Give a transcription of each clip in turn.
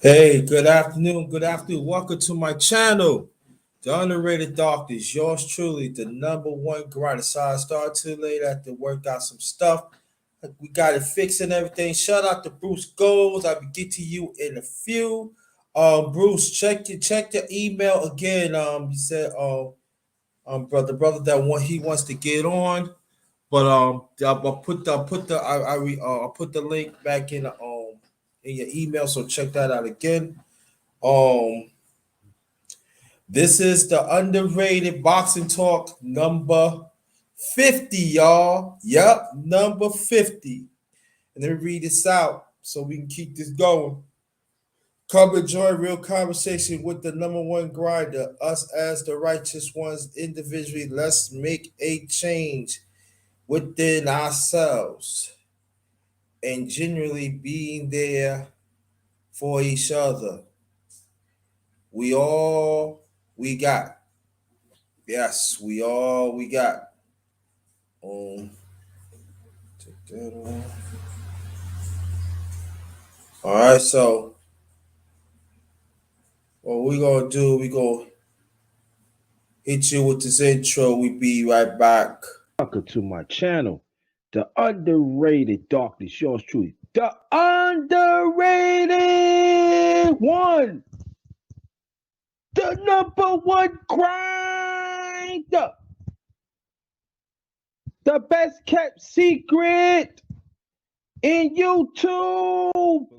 Hey, good afternoon. Good afternoon. Welcome to my channel, The Underrated Darkness. Yours truly, the number one grinder. So I started too late. I had to work out some stuff. We got it fixed and everything. Shout out to Bruce Goals. I'll get to you in a few. Bruce, check your email again. He said, brother, that one he wants to get on. But I'll put the link back in your email. So check that out again. Um, this is the underrated boxing talk number 50, y'all. Yep, number 50. And let me read this out so we can keep this going. Come enjoy real conversation with the number one grinder, us as the righteous ones individually. Let's make a change within ourselves and genuinely being there for each other. We got. Yes, we got. Take that off. All right, so what we gonna do? We gonna hit you with this intro. We be right back. Welcome to my channel, The Underrated Darkness. Yours truly, the underrated one, the number one grinder, the best kept secret in YouTube.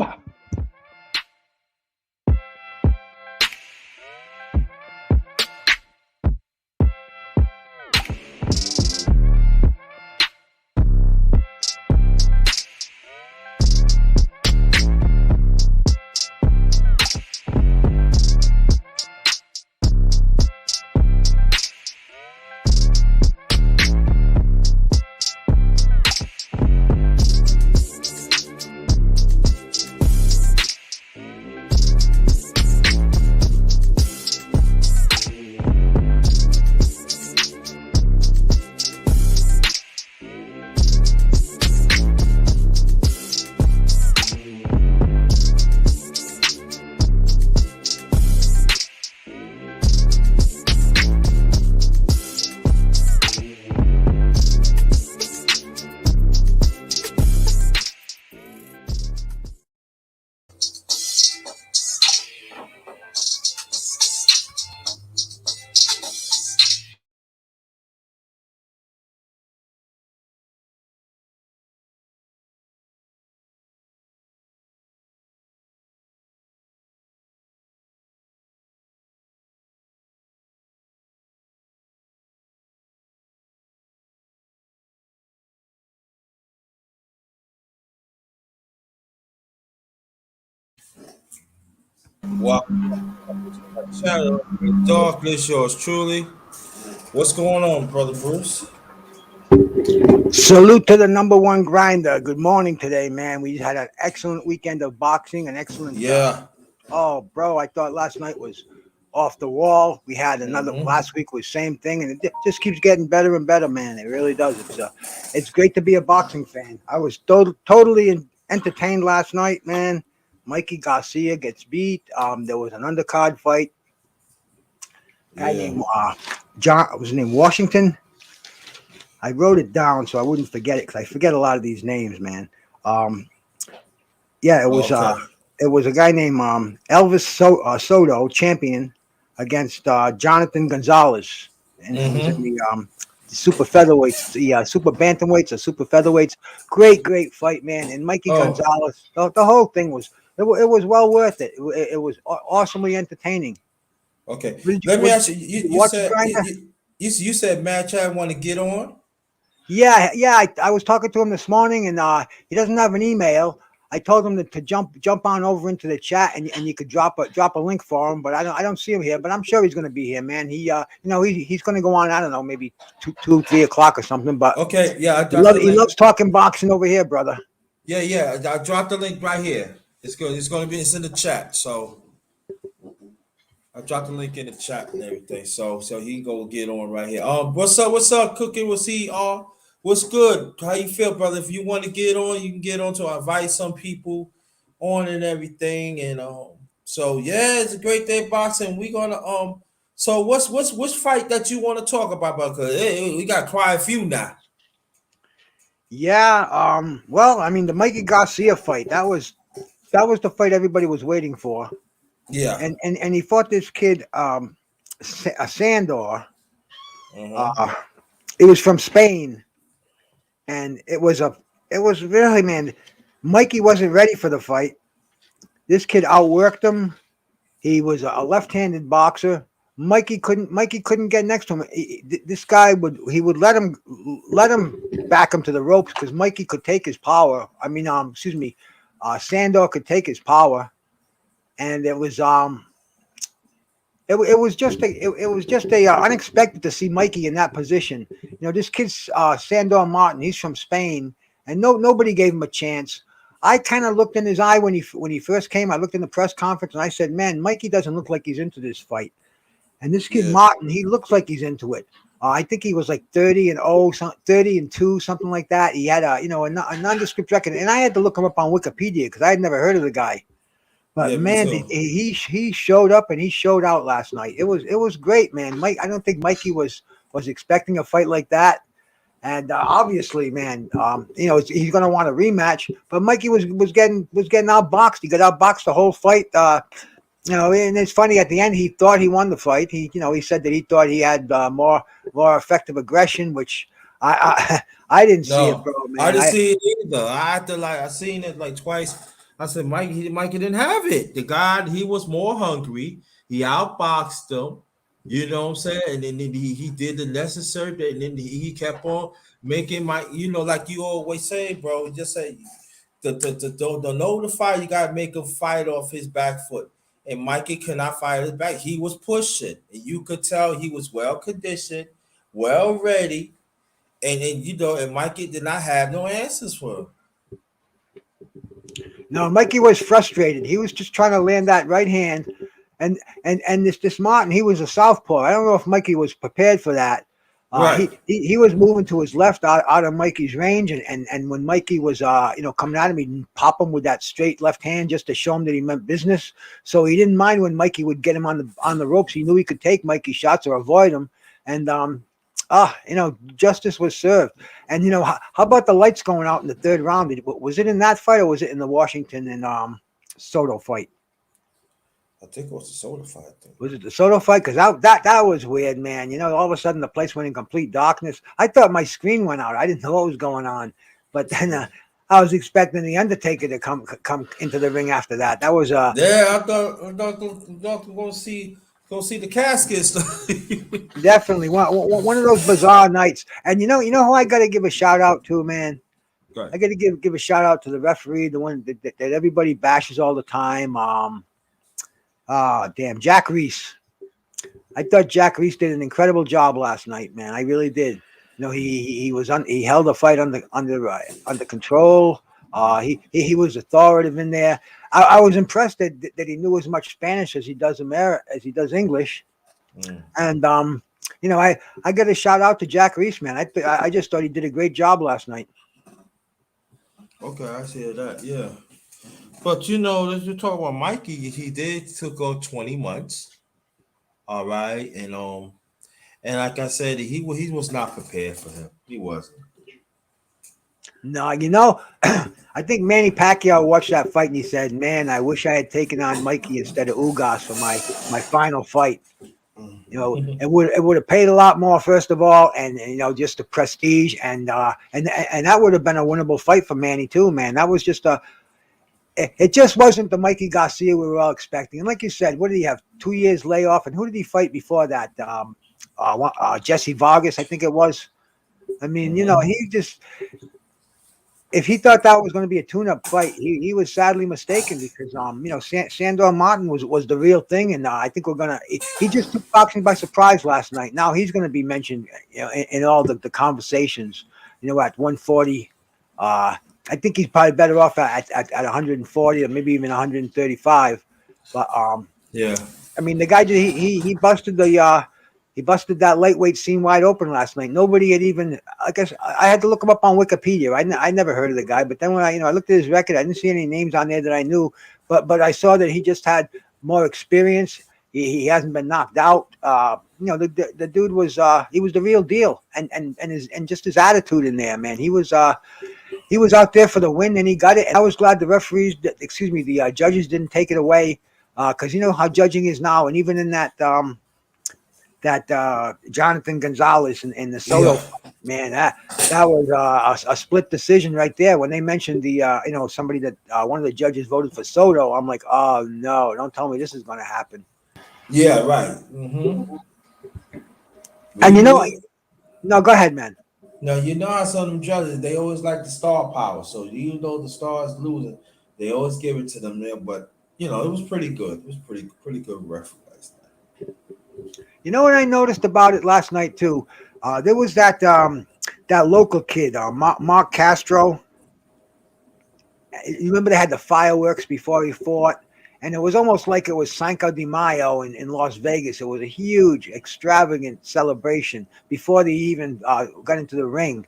Welcome to my channel. Darkness, yours truly. What's going on, brother Bruce? Salute to the number one grinder. Good morning today, man. We had an excellent weekend of boxing, an excellent. Yeah. Oh, bro, I thought last night was off the wall. We had another last week was same thing, and it just keeps getting better and better, man. It really does. It's great to be a boxing fan. I was totally entertained last night, man. Mikey Garcia gets beat. There was an undercard fight. Guy named John was his name Washington. I wrote it down so I wouldn't forget it because I forget a lot of these names, man. Yeah, it was a guy named Elvis Soto, champion, against Jonathan Gonzalez, and it was in the super featherweights, the super bantamweights or super featherweights. Great fight, man. And Mikey Gonzalez, the whole thing was it was well worth it. It was awesomely entertaining. Okay, let me ask you. You said Matt Chad want to get on. Yeah. I was talking to him this morning, and he doesn't have an email. I told him to jump on over into the chat, and you could drop a link for him. But I don't see him here. But I'm sure he's going to be here, man. He's going to go on. I don't know, maybe 3 o'clock or something. But okay, yeah, he loves talking boxing over here, brother. Yeah. I dropped the link right here. It's good. It's in the chat. So I dropped the link in the chat and everything. So he can go get on right here. What's up, Cooking? What's good? How you feel, brother? If you want to get on, you can get on to invite some people on and everything. And So yeah, it's a great day boxing. We gonna So what's which fight that you want to talk about? Because we got quite a few now. Yeah. Well, I mean, the Mikey Garcia fight. That was the fight everybody was waiting for, Yeah. and he fought this kid, Sandor. Mm-hmm. Uh, it was from Spain, and it was really, man. Mikey wasn't ready for the fight. This kid outworked him. He was a left-handed boxer. Mikey couldn't get next to him. This guy would let him back him to the ropes because Mikey could take his power. I mean, excuse me, Sandor could take his power, and it was just a unexpected to see Mikey in that position. You know, this kid's Sandor Martin. He's from Spain, and nobody gave him a chance. I kind of looked in his eye when he first came. I looked in the press conference and I said, "Man, Mikey doesn't look like he's into this fight." And this kid Yeah. Martin, he looks like he's into it. I think he was like 30-2, something like that. He had a nondescript record, and I had to look him up on Wikipedia because I had never heard of the guy. But Yeah, me man, too. he showed up and he showed out last night. It was great, man. Mike, I don't think Mikey was expecting a fight like that, and obviously, man, he's going to want a rematch. But Mikey was getting outboxed. He got outboxed the whole fight. And it's funny at the end. He thought he won the fight. He said that he thought he had more effective aggression, which I didn't see it, No, bro, I man. didn't see it either. I had to I seen it like twice. I said, Mikey didn't have it. The guy, he was more hungry. He outboxed him. You know what I'm saying? And then he did the necessary, and then he kept on making like you always say, bro. Just say the know the fight, you gotta make him fight off his back foot. And Mikey cannot fight his back. He was pushing, and you could tell he was well conditioned, well ready, and Mikey did not have no answers for him. No, Mikey was frustrated. He was just trying to land that right hand, and this Martin, he was a southpaw. I don't know if Mikey was prepared for that. Right. He was moving to his left out of Mikey's range, and when Mikey was coming at him, he'd pop him with that straight left hand just to show him that he meant business. So he didn't mind when Mikey would get him on the ropes. He knew he could take Mikey's shots or avoid them, and justice was served. And how about the lights going out in the third round? Was it in that fight or was it in the Washington and Soto fight? I think it was the soda fight thing. Was it the Soto fight? Because that was weird, man. All of a sudden the place went in complete darkness. I thought my screen went out. I didn't know what was going on. But then I was expecting the Undertaker to come into the ring after that. That was Yeah, I thought going to see the caskets. definitely one of those bizarre nights. And you know who I got to give a shout out to, man. Right. I got to give a shout out to the referee, the one that everybody bashes all the time. Jack Reese. I thought Jack Reese did an incredible job last night, man. I really did. He held the fight under control. He was authoritative in there. I was impressed that he knew as much Spanish as he does English. Mm. And I got a shout out to Jack Reese, man. I just thought he did a great job last night. Okay, I see that. Yeah. But as you talk about Mikey, he did took 20 months. All right, and like I said, he was not prepared for him. He wasn't. No, I think Manny Pacquiao watched that fight and he said, "Man, I wish I had taken on Mikey instead of Ugas for my final fight. It would have paid a lot more, first of all, and just the prestige and that would have been a winnable fight for Manny too, man. That was just it just wasn't the Mikey Garcia we were all expecting. And like you said, what did he have? 2 years layoff, and who did he fight before that? Jesse Vargas, I think it was. I mean, he just, if he thought that was going to be a tune-up fight, he was sadly mistaken because Sandor Martin was the real thing, and I think he just took boxing by surprise last night. Now he's going to be mentioned in all the conversations. At 140. I think he's probably better off at 140 or maybe even 135. But Yeah. I mean, the guy he busted that lightweight scene wide open last night. Nobody had even. I guess I had to look him up on Wikipedia. I never heard of the guy, but then when I looked at his record, I didn't see any names on there that I knew. But I saw that he just had more experience. He hasn't been knocked out. The dude was he was the real deal, and just his attitude in there, man. He was out there for the win, and he got it. And I was glad the referees, the judges didn't take it away, because you know how judging is now, and even in that Jonathan Gonzalez and the Soto, man, that was a split decision right there. When they mentioned somebody that one of the judges voted for Soto, I'm like, oh no, don't tell me this is going to happen. Yeah, right. Mm-hmm. And no, go ahead, man. Now you know how some of them judges they always like the star power. So even though the Stars losing, they always give it to them there. But it was pretty good. It was pretty good referee last night. You know what I noticed about it last night too? There was that local kid, Mark Castro. You remember they had the fireworks before he fought, and it was almost like it was Cinco de Mayo in Las Vegas. It was a huge, extravagant celebration before they even got into the ring.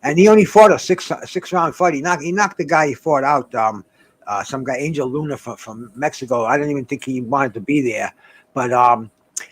And he only fought a six round fight. He knocked the guy he fought out. Some guy, Angel Luna from Mexico. I don't even think he wanted to be there, but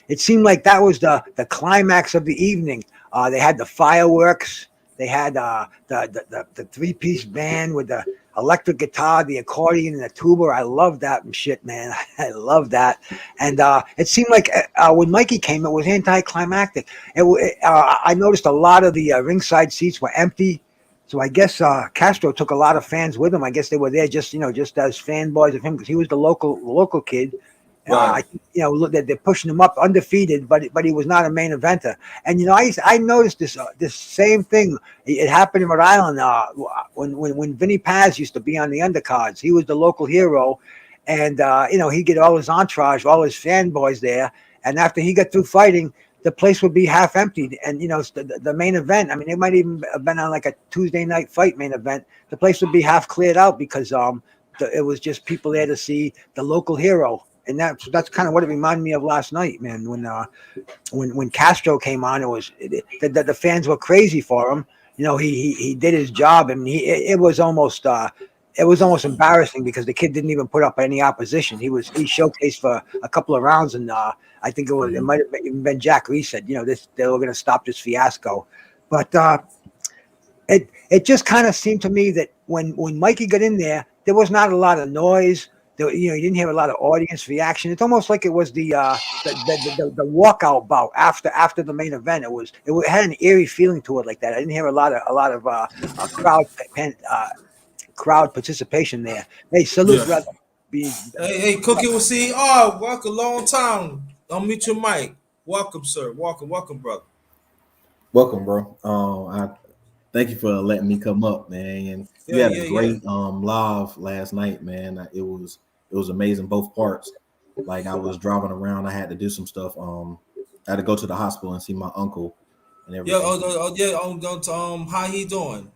it seemed like that was the climax of the evening. They had the fireworks. They had the 3-piece band with the electric guitar, the accordion, and the tuba. I love that shit, man. I love that. And it seemed like when Mikey came, it was anticlimactic. I noticed a lot of the ringside seats were empty. So I guess Castro took a lot of fans with him. I guess they were there just as fanboys of him because he was the local kid. Right. They're pushing him up undefeated, but he was not a main eventer. And I noticed this same thing. It happened in Rhode Island when Vinny Paz used to be on the undercards. He was the local hero, and he'd get all his entourage, all his fanboys there. And after he got through fighting, the place would be half emptied. And the main event. I mean, it might even have been on like a Tuesday night fight main event. The place would be half cleared out because it was just people there to see the local hero. And that's kind of what it reminded me of last night, man. When Castro came on, the fans were crazy for him. He did his job, and it was almost embarrassing because the kid didn't even put up any opposition. He showcased for a couple of rounds, and I think it might have even been Jack Reese said, they were going to stop this fiasco, but it just kind of seemed to me that when Mikey got in there was not a lot of noise. You didn't hear a lot of audience reaction. It's almost like it was the walkout bout after the main event. It had an eerie feeling to it like that. I didn't hear a lot of crowd participation there. Hey, salute, brother. Hey, Cookie will see. Oh, welcome, long time. Unmute your mic. Welcome, sir. Welcome, brother. Welcome, bro. I thank you for letting me come up, man. And you had a great live last night, man. It was amazing, both parts. Like I was driving around, I had to do some stuff. I had to go to the hospital and see my uncle and everything. How he doing?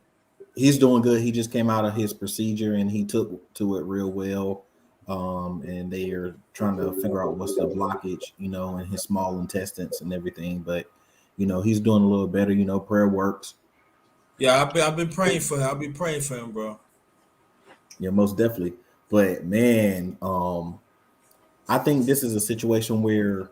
He's doing good. He just came out of his procedure and he took to it real well. And they are trying to figure out what's the blockage, in his small intestines and everything. But he's doing a little better. Prayer works. Yeah, I've been praying for him. I've been praying for him, bro. Yeah, most definitely. But man, I think this is a situation where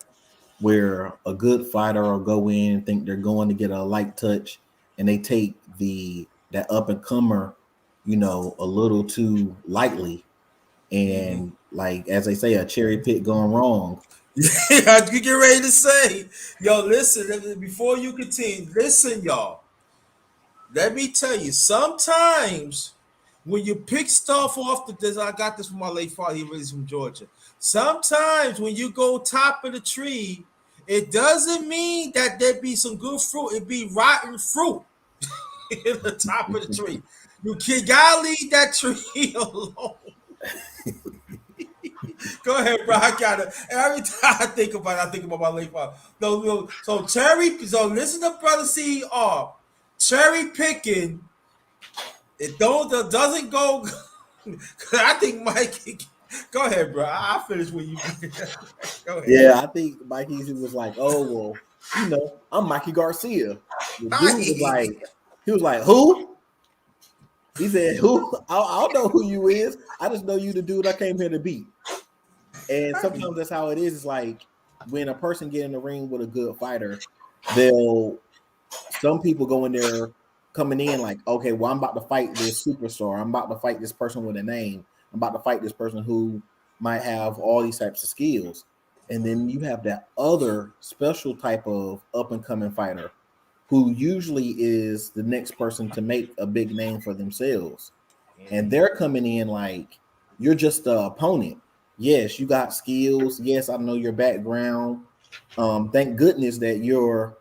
a good fighter will go in and think they're going to get a light touch, and they take that up and comer, a little too lightly, and like as they say, a cherry pick gone wrong. Yeah, you get ready to say, yo, listen, before you continue, listen, y'all. Let me tell you, sometimes when you pick stuff off I got this from my late father, he was from Georgia. Sometimes when you go top of the tree, it doesn't mean that there be some good fruit. It be rotten fruit in the top of the tree. You gotta leave that tree alone. Go ahead, bro. I got it. Every time I think about it, I think about my late father. So listen to brother CR. Cherry picking, it doesn't go. I think Mikey. Go ahead, bro. I'll finish with you. Go ahead. Yeah, I think Mikey was like, "Oh well, I'm Mikey Garcia." The dude was like, "Who?" He said, "Who? I don't know who you is. I just know you the dude I came here to beat." And sometimes that's how it is. It's like when a person get in the ring with a good fighter, they'll some people go in there coming in like, okay, well, I'm about to fight this superstar. I'm about to fight this person with a name. I'm about to fight this person who might have all these types of skills. And then you have that other special type of up and coming fighter who usually is the next person to make a big name for themselves. And they're coming in like you're just the opponent. Yes, you got skills. Yes, I know your background. Thank goodness that you're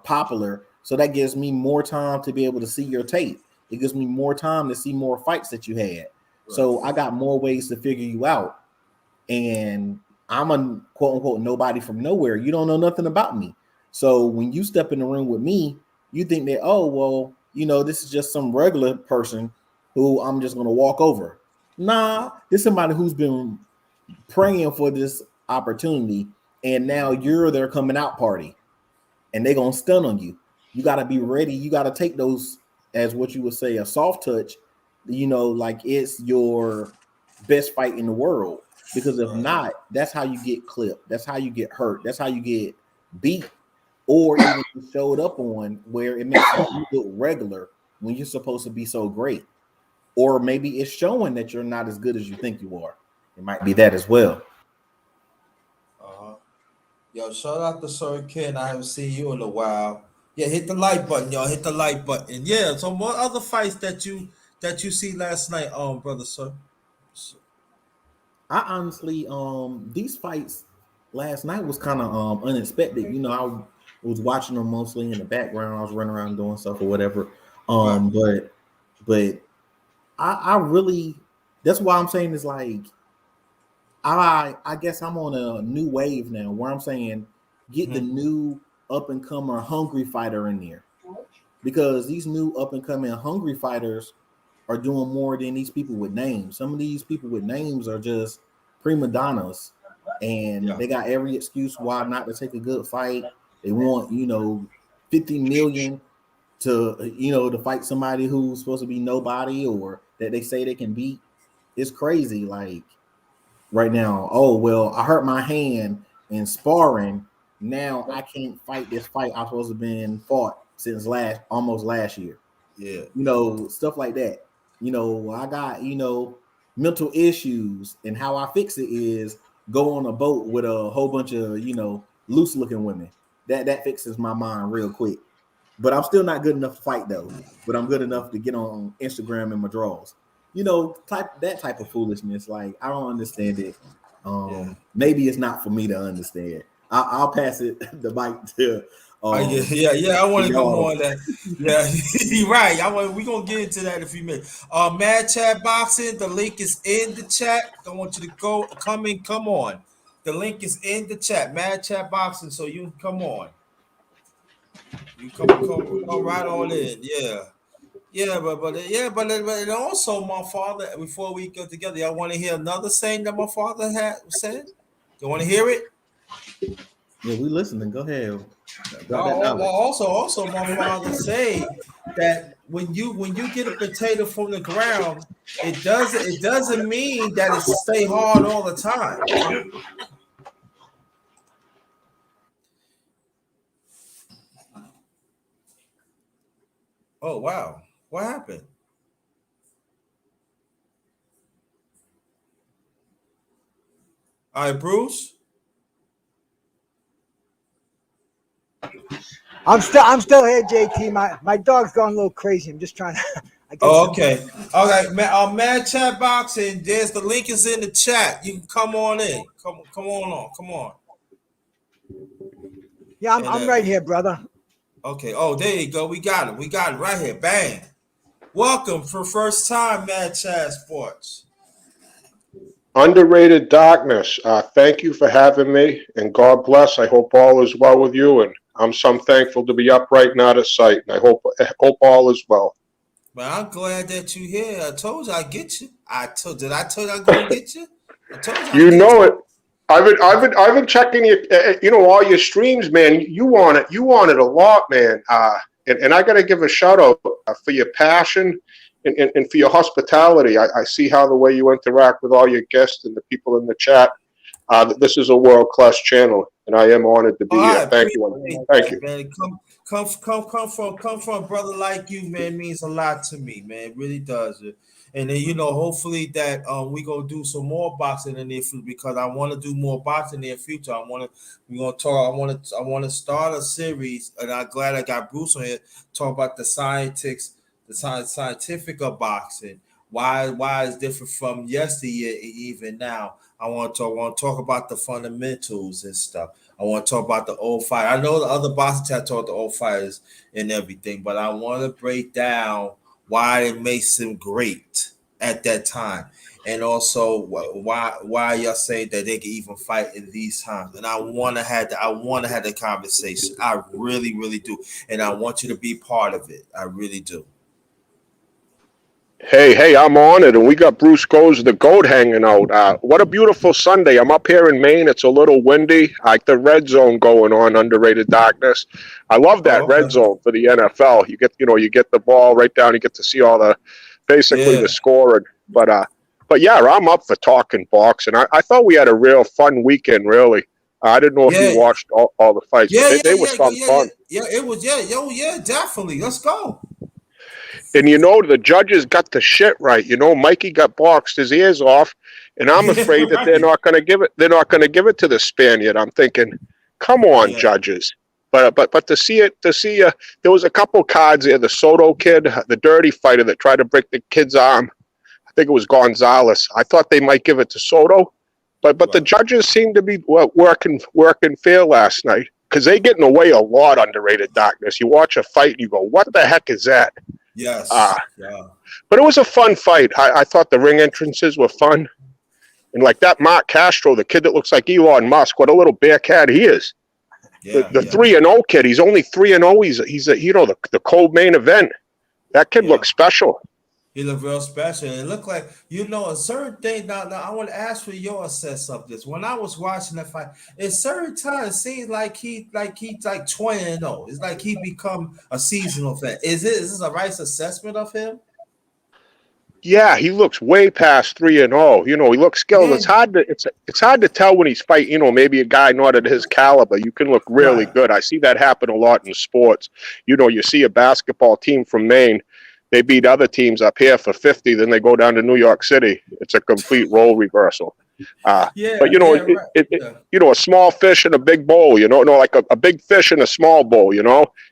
popular. So that gives me more time to be able to see your tape. It gives me more time to see more fights that you had. Right. So I got more ways to figure you out. And I'm a quote unquote nobody from nowhere. You don't know nothing about me. So when you step in the room with me, you think that, oh, well, this is just some regular person who I'm just going to walk over. Nah, this is somebody who's been praying for this opportunity. And now you're their coming out party. And they're going to stun on you. You got to be ready. You got to take those as what you would say a soft touch, like it's your best fight in the world. Because if not, that's how you get clipped. That's how you get hurt. That's how you get beat or even showed up on where it makes you look regular when you're supposed to be so great. Or maybe it's showing that you're not as good as you think you are. It might be that as well. Yo, shout out to Sir Ken. I haven't seen you in a while. Yeah, hit the like button, y'all. Hit the like button. Yeah. So what other fights that you see last night, brother Sir? I honestly, these fights last night was kind of unexpected. I was watching them mostly in the background. I was running around doing stuff or whatever. Right. But I really, that's why I'm saying is like, I guess I'm on a new wave now where I'm saying get the new up and comer hungry fighter in there, because these new up and coming hungry fighters are doing more than these people with names. Some of these people with names are just prima donnas, and they got every excuse why not to take a good fight. They want 50 million to to fight somebody who's supposed to be nobody or that they say they can beat. It's crazy. Like right now, oh well, I hurt my hand in sparring. Now I can't fight this fight I'm supposed to have been fought since almost last year. Yeah. Stuff like that. I got, mental issues, and how I fix it is go on a boat with a whole bunch of, loose looking women. That fixes my mind real quick. But I'm still not good enough to fight though. But I'm good enough to get on Instagram in my drawers. That type of foolishness. Like I don't understand it. Maybe it's not for me to understand. I'll pass it the mic to. I want to come on that. Yeah, you're right. We're gonna get into that in a few minutes. Mad Chat Boxing. The link is in the chat. I want you to come on. The link is in the chat. Mad Chat Boxing. So you come on. You come right on in. Yeah, but also my father. Before we go together, I want to hear another saying that my father had said. You want to hear it? Yeah, we listening. Go ahead. Also, my father say that when you get a potato from the ground, it doesn't mean that it stay hard all the time. Oh wow, what happened? All right, Bruce. I'm still here, JT. My dog's going a little crazy. I'm just trying to. Okay. All right, Mad Chat Boxing. There's the link is in the chat. You can come on in. Come on. Yeah, I'm right here, brother. Okay. Oh, there you go. We got it right here. Bang. Welcome for first time, Mad Chat Sports. Underrated Darkness. Thank you for having me, and God bless. I hope all is well with you, and I'm thankful to be upright and out of sight, and I hope all is well. Well, I'm glad that you're here. I told you I'd get you. Did I tell you I'm gonna get you? I told you. You know it. I've been checking all your streams, man. You want it a lot, man. And I got to give a shout out for your passion and for your hospitality. I see how the way you interact with all your guests and the people in the chat. This is a world-class channel, and I am honored to be here. I Thank you. appreciate Thank you. that, man. Come from a brother like you, man. Means a lot to me, man. It really does. And then hopefully that we gonna do some more boxing in the near future because I want to do more boxing in the near future. We gonna talk. I want to start a series, and I'm glad I got Bruce on here talk about scientific of boxing. Why it's different from yesteryear, even now. I want to talk about the fundamentals and stuff. I want to talk about the old fight. I know the other boxers have talked the old fighters and everything, but I want to break down why it makes them great at that time, and also why y'all say that they can even fight in these times. And I want to have the conversation. I really, really do, and I want you to be part of it. I really do. Hey, I'm honored, and we got Bruce Goes the Goat hanging out. What a beautiful Sunday. I'm up here in Maine. It's a little windy. Like the red zone going on, Underrated Darkness. I love that red zone for the NFL. You get the ball right down. You get to see all the scoring. But yeah, I'm up for talking boxing. I thought we had a real fun weekend, really. I didn't know if you watched all the fights. They were some fun. Yeah, it was. Yeah, definitely. Let's go. And the judges got the shit right. Mikey got boxed his ears off, and I'm afraid that they're not going to give it. They're not going to give it to the Spaniard. I'm thinking, come on, judges. But to see there was a couple cards there. The Soto kid, the dirty fighter that tried to break the kid's arm. I think it was Gonzalez. I thought they might give it to Soto, but the judges seemed to be working fair last night because they getting away a lot. Underrated Darkness. You watch a fight and you go, what the heck is that? Yes. But it was a fun fight. I thought the ring entrances were fun. And like that Mark Castro, the kid that looks like Elon Musk, what a little bear cat he is. The 3-0 kid, he's only 3-0. He's the cold main event. That kid looks special. He looked real special. It looked like, a certain thing. Now I want to ask for your assess of this. When I was watching that fight, at certain times it seems like he's like 20-0. It's like he become a seasonal fan. Is this a right assessment of him? Yeah, he looks way past 3-0. He looks skilled. Yeah. It's hard to tell when he's fighting. Maybe a guy not at his caliber. You can look really good. I see that happen a lot in sports. You see a basketball team from Maine. They beat other teams up here for 50, then they go down to New York City. It's a complete role reversal. But a small fish in a big bowl. Like a big fish in a small bowl.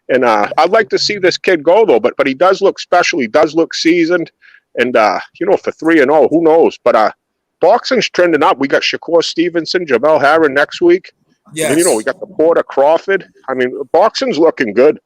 And I'd like to see this kid go though. But he does look special. He does look seasoned. And for 3-0, who knows? But boxing's trending up. We got Shakur Stevenson, Jamel Herring next week. Yes. And, we got the Porter Crawford. I mean, boxing's looking good.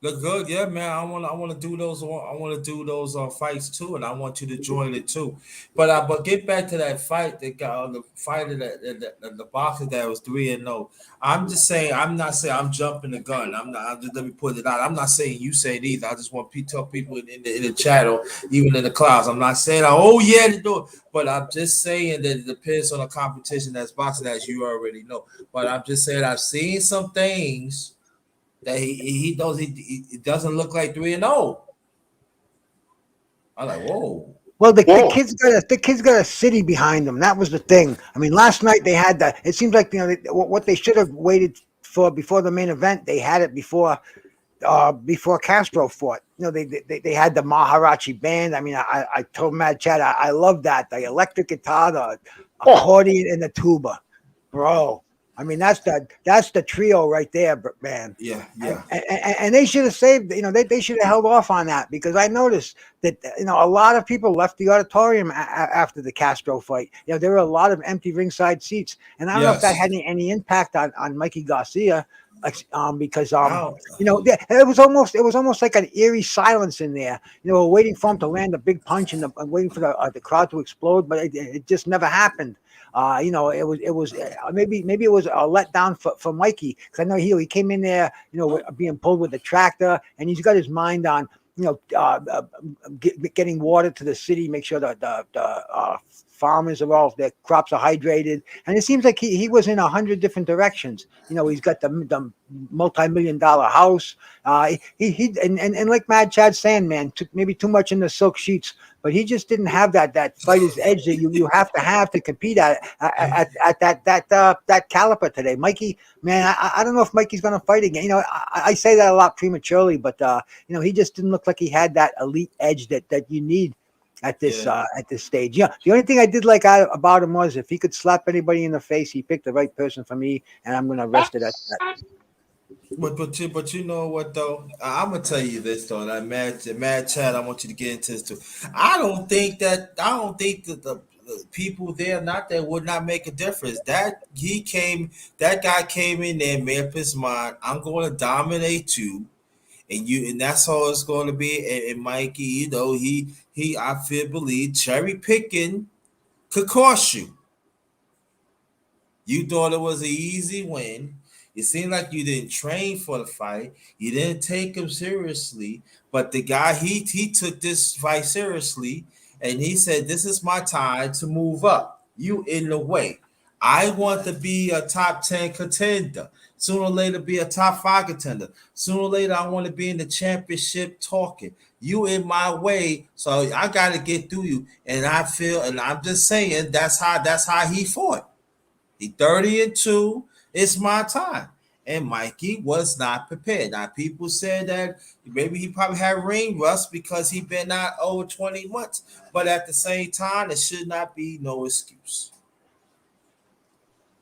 Look good, yeah, man. I want to do those. I want to do those fights too, and I want you to join it too. But get back to that fight. The fighter the boxer that was 3-0. I'm just saying. I'm not saying I'm jumping the gun. I'm not. Let me put it out. I'm not saying you say it either. I just want to tell people in the chat or even in the clouds. I'm not saying to do it. But I'm just saying that it depends on the competition that's boxing, as you already know. But I'm just saying I've seen some things that he doesn't look like 3-0. I'm like, whoa. Well, the kid's got a city behind them. That was the thing. I mean, last night they had that. It seems like what they should have waited for before the main event. They had it before Castro fought. They had the Maharachi band. I mean, I told Mad Chad I love that, the electric guitar, the accordion, and the tuba, bro. I mean, that's the trio right there, man. Yeah. And they should have saved. They should have held off on that because I noticed that a lot of people left the auditorium after the Castro fight. There were a lot of empty ringside seats, and I don't know if that had any impact on Mikey Garcia. Because it was almost like an eerie silence in there. We're waiting for him to land a big punch and waiting for the crowd to explode, but it just never happened. It was maybe it was a letdown for Mikey because I know he came in there, being pulled with the tractor, and he's got his mind on getting water to the city, make sure that the farmers are all, their crops are hydrated. And it seems like he was in 100 different directions. You know, he's got the multi-million-dollar house. And like Mad Chad's saying, man, took maybe too much in the silk sheets, but he just didn't have that fighter's edge that you have to compete at that caliber today. Mikey, man, I don't know if Mikey's going to fight again. You know, I say that a lot prematurely, but you know, he just didn't look like he had that elite edge that you need at this stage. Yeah, the only thing I did like about him was if he could slap anybody in the face, he picked the right person for me, and I'm going to rest it at that. But you know what though? I'm gonna tell you this though. That mad chat. I want you to get into this too. I don't think that the people there not that would not make a difference. That guy came in there, made up his mind. I'm going to dominate you, and that's all it's going to be. And Mikey, you know, I believe cherry picking could cost you. You thought it was an easy win. It seemed like you didn't train for the fight. You didn't take him seriously. But the guy, he took this fight seriously, and he said, "This is my time to move up. You in the way. I want to be a top 10 contender. Sooner or later, be a top 5 contender. Sooner or later, I want to be in the championship talking. You in my way, so I got to get through you." And I feel, and I'm just saying, that's how he fought. He 30-2. It's my time. And Mikey was not prepared. Now, people said that maybe he probably had ring rust because he been out over 20 months. But at the same time, it should not be no excuse.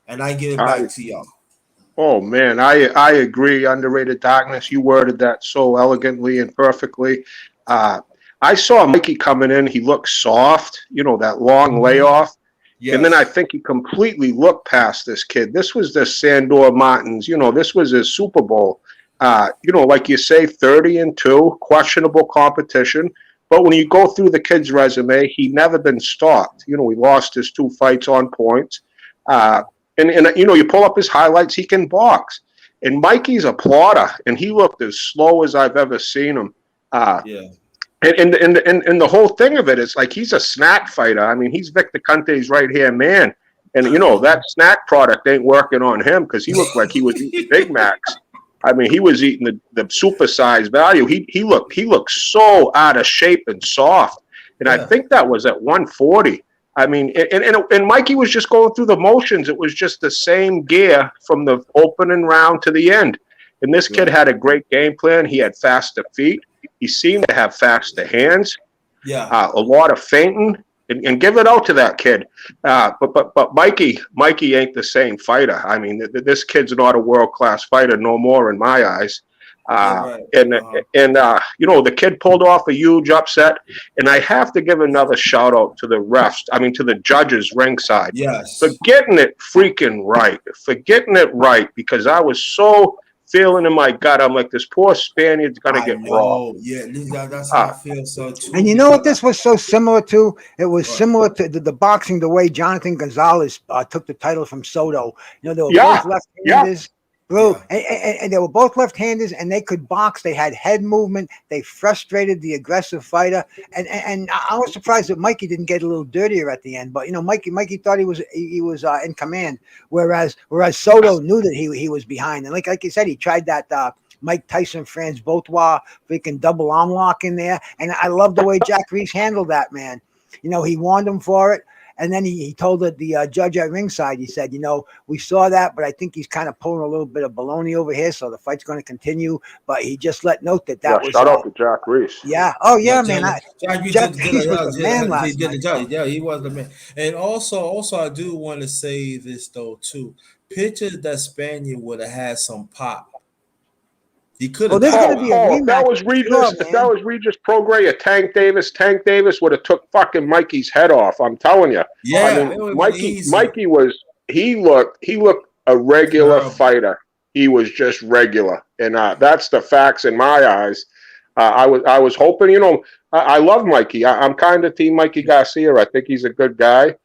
And I give it back to y'all. Oh man, I agree. Underrated darkness. You worded that so elegantly and perfectly. I saw Mikey coming in. He looked soft. You know, that long layoff. Yes. And then I think he completely looked past this kid. This was the Sandor Martins. You know, this was his Super Bowl. You know, like you say, 30-2, questionable competition. But when you go through the kid's resume, he never been stopped. You know, he lost his 2 fights on points. And you know, you pull up his highlights, he can box. And Mikey's a plotter, and he looked as slow as I've ever seen him. Yeah. And the whole thing of it is like he's a snack fighter. I mean, he's Victor Conte's right-hand man. And, you know, that snack product ain't working on him because he looked like he was eating Big Macs. I mean, he was eating the supersized value. He looked so out of shape and soft. And I think that was at 140. I mean, and Mikey was just going through the motions. It was just the same gear from the opening round to the end. And this kid had a great game plan. He had faster feet. He seemed to have faster hands. Yeah, a lot of feinting, and give it out to that kid. But Mikey ain't the same fighter. I mean, this kid's not a world-class fighter no more in my eyes. You know, the kid pulled off a huge upset, and I have to give another shout out to the refs. I mean, to the judges ringside. Yes, for getting it freaking right. Because I was so feeling in my gut. I'm like, this poor Spaniard's gonna get robbed. Yeah, that's how I feel so too. And you know what this was so similar to? It was similar to the boxing, the way Jonathan Gonzalez took the title from Soto. You know, they were both left-handers. Bro, and they were both left-handers, and they could box. They had head movement. They frustrated the aggressive fighter, and I was surprised that Mikey didn't get a little dirtier at the end. But you know, Mikey thought he was in command, whereas Soto knew that he was behind. And like you said, he tried that Mike Tyson, Franz Botois, freaking double arm lock in there, and I love the way Jack Reese handled that, man. You know, he warned him for it. And then he told the judge at ringside, he said, you know, we saw that, but I think he's kind of pulling a little bit of baloney over here, so the fight's going to continue. But he just let note that was... Shout out to Jack Reese. Yeah. Oh, yeah, man. Jack Reese was the man last night. Yeah, he was the man. And also, I do want to say this, though, too. Pictures that Spaniard would have had some pop. He could have. That was Regis Prograis or Tank Davis. Tank Davis would have took fucking Mikey's head off. I'm telling you. Yeah, I mean, Mikey looked a regular fighter. He was just regular, and that's the facts in my eyes. I was hoping, you know, I love Mikey. I'm kind of team Mikey Garcia. I think he's a good guy.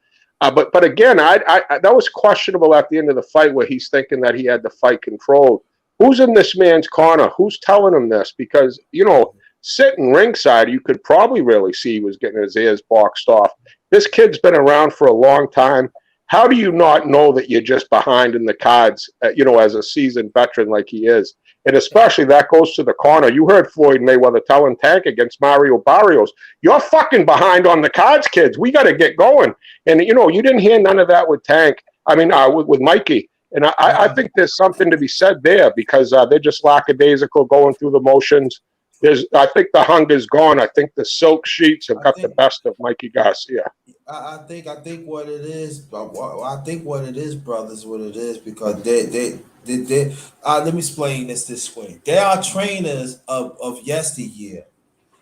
But again, I that was questionable at the end of the fight where he's thinking that he had the fight controlled. Who's in this man's corner? Who's telling him this? Because, you know, sitting ringside, you could probably really see he was getting his ears boxed off. This kid's been around for a long time. How do you not know that you're just behind in the cards, as a seasoned veteran like he is? And especially that goes to the corner. You heard Floyd Mayweather telling Tank against Mario Barrios, you're fucking behind on the cards, kids. We got to get going. And, you didn't hear none of that with Tank. I mean, with Mikey. And I think there's something to be said there because they're just lackadaisical going through the motions. I think the hunger's gone. I think the silk sheets have got the best of Mikey Garcia. I think what it is. I think what it is, brothers. What it is because they let me explain this way. They are trainers of yesteryear.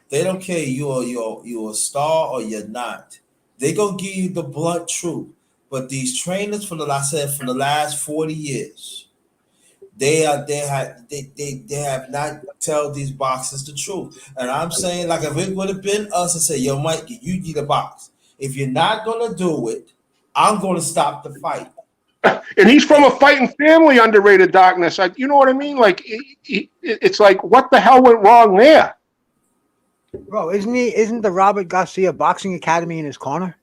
They don't care you're a star or you're not. They gonna give you the blunt truth. But these trainers for the last 40 years, they have not tell these boxers the truth. And I'm saying, like, if it would have been us and say, yo, Mikey, you need a box. If you're not gonna do it, I'm gonna stop the fight. And he's from a fighting family, Underrated Darkness. You know what I mean? Like, it's like, what the hell went wrong there? Bro, isn't the Robert Garcia Boxing Academy in his corner?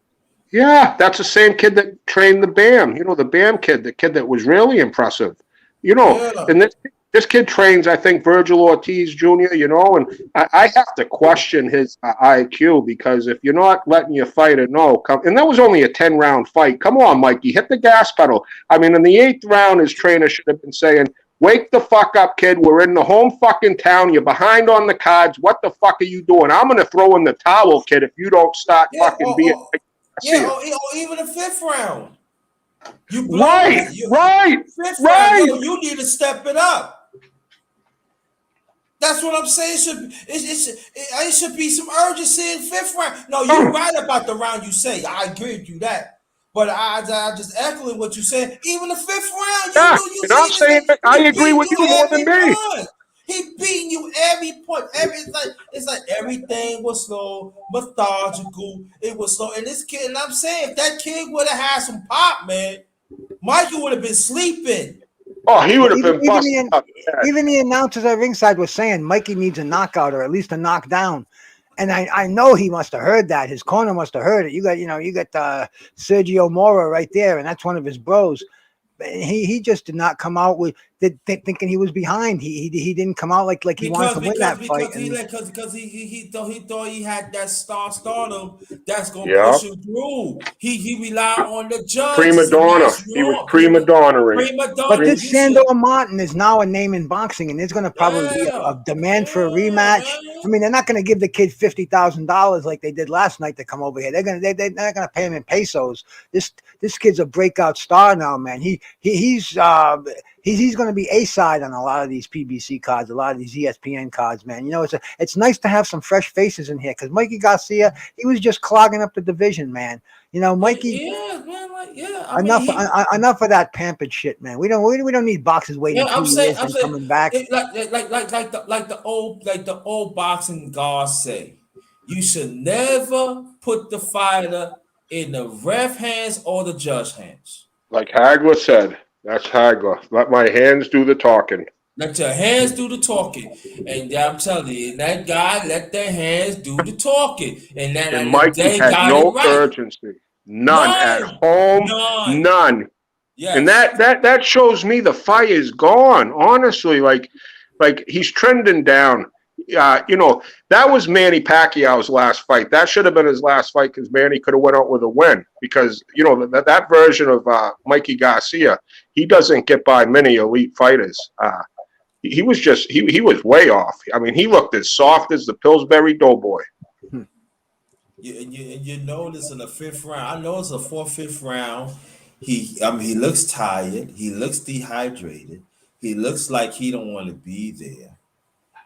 Yeah, that's the same kid that trained the BAM. The BAM kid, the kid that was really impressive. And this kid trains, I think, Virgil Ortiz Jr., and I have to question his IQ because if you're not letting your fighter know, and that was only a 10-round fight. Come on, Mikey, hit the gas pedal. I mean, in the 8th round, his trainer should have been saying, wake the fuck up, kid. We're in the home fucking town. You're behind on the cards. What the fuck are you doing? I'm going to throw in the towel, kid, if you don't start fucking being... or even the 5th round. Right. Fifth round, you need to step it up. That's what I'm saying. It should be some urgency in 5th round. No, you're right about the round you say. I agree with you that. But I just echoing what you said. Even the 5th round, I'm saying I agree with you more than me. He beating you every point. It's like everything was slow, methodical. It was slow. And this kid, and I'm saying, if that kid would have had some pop, man, Michael would have been sleeping. Oh, he would have been busted up. Even the announcers at ringside were saying Mikey needs a knockout or at least a knockdown. And I know he must have heard that. His corner must have heard it. You got Sergio Mora right there, and that's one of his bros. He just did not come out with thinking he was behind. He didn't come out like he wanted to win that fight. Because he thought he had that stardom that's gonna push him through. He relied on the judge. Prima donna. He was prima donna. But this Sandor Martin is now a name in boxing, and there's going to probably be a demand for a rematch. I mean, they're not going to give the kid $50,000 like they did last night to come over here. They're not going to pay him in pesos. This kid's a breakout star now, man. He's going to be A-side on a lot of these PBC cards, a lot of these ESPN cards, man. It's nice to have some fresh faces in here because Mikey Garcia, he was just clogging up the division, man. Mikey. Yeah, man. Enough of that pampered shit, man. We don't need boxers waiting 2 years and coming back. Like the old boxing guys say, you should never put the fighter in the ref hands or the judge hands. Like Hagler said, that's Hagler. Let my hands do the talking. Let your hands do the talking. And I'm telling you, that guy let their hands do the talking. And Mikey had no urgency. None at home. None. Yes. And that shows me the fight is gone. Honestly, like he's trending down. That was Manny Pacquiao's last fight. That should have been his last fight because Manny could have went out with a win. Because that version of Mikey Garcia, he doesn't get by many elite fighters. He was way off. I mean, he looked as soft as the Pillsbury Doughboy. You notice in the 5th round, I know it's a 4th, 5th round. He looks tired. He looks dehydrated. He looks like he don't want to be there.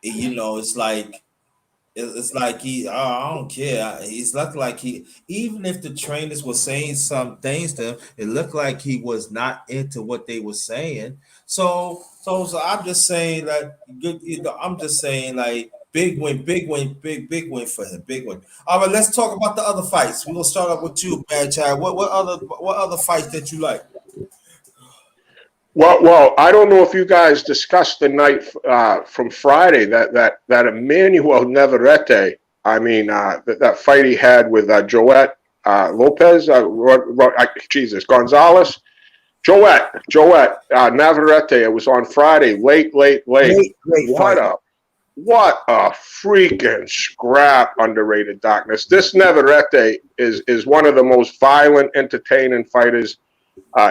It's like he. Oh, I don't care. He's looked like he. Even if the trainers were saying some things to him, it looked like he was not into what they were saying. So I'm just saying big win for him. Big win. All right, let's talk about the other fights. We're gonna start off with you, Bad Chad. What other fights that you like? Well, I don't know if you guys discussed the night from Friday that Emmanuel Navarrete. I mean, that fight he had with Joet Lopez, Jesus, Gonzalez, Joette, Navarrete. It was on Friday, late. Great fight. What a freaking scrap, Underrated Darkness. This Navarrete is one of the most violent, entertaining fighters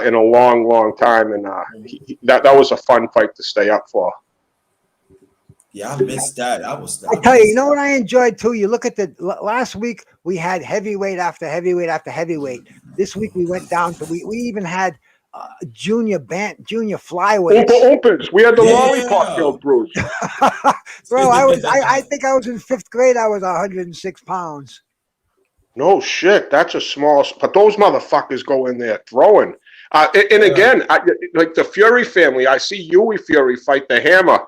in a long time, and that was a fun fight to stay up for. Yeah, I missed that. I tell you, you know what I enjoyed too? You look at the last week, we had heavyweight after heavyweight after heavyweight. This week we went down to we even had junior flyweight opens. We had the lollipop killed Bruce. Bro, I think I was in 5th grade. I was 106 pounds. No shit, that's a small. But those motherfuckers go in there throwing. Again, like the Fury family, I see Huey Fury fight the Hammer.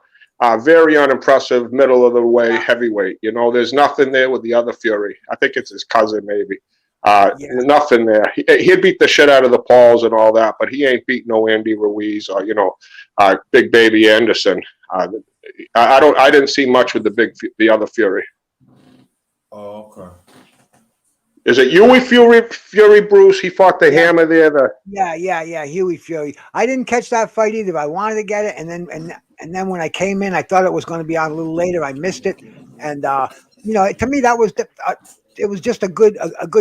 Very unimpressive, middle of the way heavyweight. You know, there's nothing there with the other Fury. I think it's his cousin, maybe. Nothing there. He'd beat the shit out of the Pauls and all that, but he ain't beat no Andy Ruiz or Big Baby Anderson. I didn't see much with the other Fury. Oh, okay. Is it Huey Fury Bruce? He fought the Hammer there. Yeah, Huey Fury. I didn't catch that fight either. I wanted to get it, and then when I came in, I thought it was going to be on a little later. I missed it, and to me that was it was just a good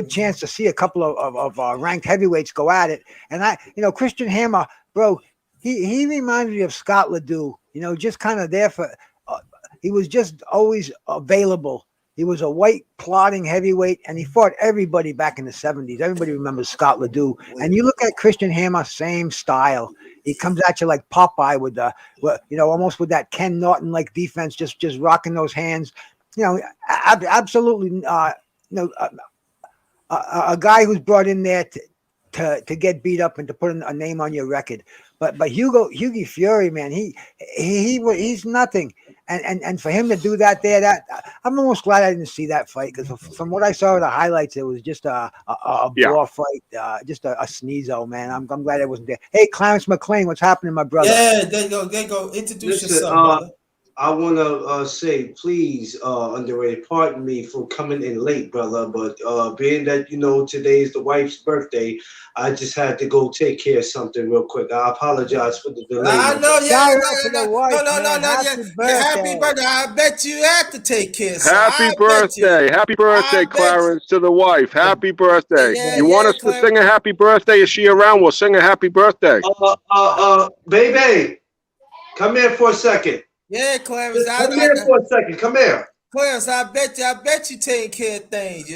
chance to see a couple of ranked heavyweights go at it. And Christian Hammer, bro, he reminded me of Scott Ledoux. Just kind of there for. He was just always available. He was a white plodding heavyweight, and he fought everybody back in the 70s. Everybody remembers Scott Ledoux. And you look at Christian Hammer, same style. He comes at you like Popeye with almost with that Ken Norton like defense, just rocking those hands. Absolutely. A guy who's brought in there to get beat up and to put a name on your record. But Hughie Fury, man, he's nothing. And for him to do that there, I'm almost glad I didn't see that fight, because from what I saw of the highlights, it was just a bore fight, just a sneezo, man. I'm glad I wasn't there. Hey, Clarence McLean, what's happening, my brother? Yeah, there you go. Introduce yourself, brother. I want to say, please, Underrated, pardon me for coming in late, brother, but being that, today is the wife's birthday, I just had to go take care of something real quick. I apologize for the delay. I know, Happy birthday. I bet you have to take care of Happy birthday, Clarence, to the wife. Happy birthday. You want us to sing a happy birthday? Is she around? We'll sing a happy birthday. Baby, come here for a second. Yeah, Clarence. Come here for a second. Come here. Clarence, I bet you taking care of things.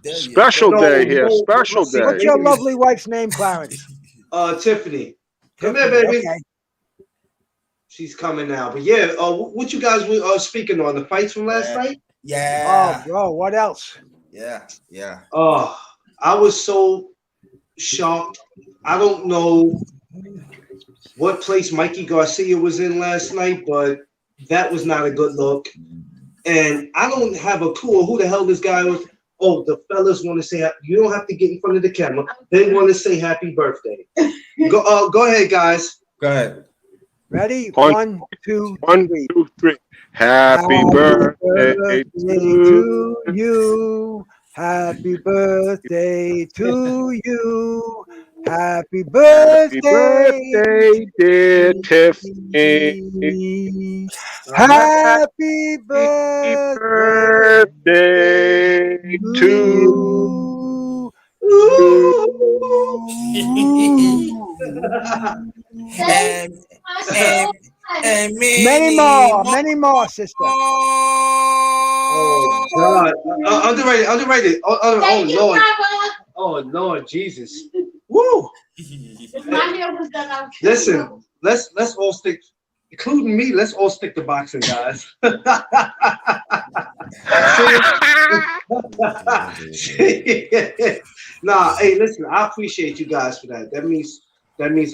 Special day here. Special day. What's your lovely wife's name, Clarence? Tiffany. Come here, baby. Okay. She's coming now. But yeah, what you guys were speaking on, the fights from last night? Yeah. Oh, bro, what else? Yeah. I was so shocked. I don't know what place Mikey Garcia was in last night, but that was not a good look. And I don't have a clue who the hell this guy was. Oh, the fellas want to say, you don't have to get in front of the camera. They want to say happy birthday. Go ahead, guys. Go ahead. Ready? One, two, three. Happy birthday to you. Happy birthday to you. Happy birthday, dear Tiffany. Happy birthday to and many more, sister. Oh God, underrated. Oh Lord, oh Lord, Jesus. Woo! Listen, let's all stick, including me. Let's all stick to boxing, guys. Nah, hey, listen, I appreciate you guys for that. That means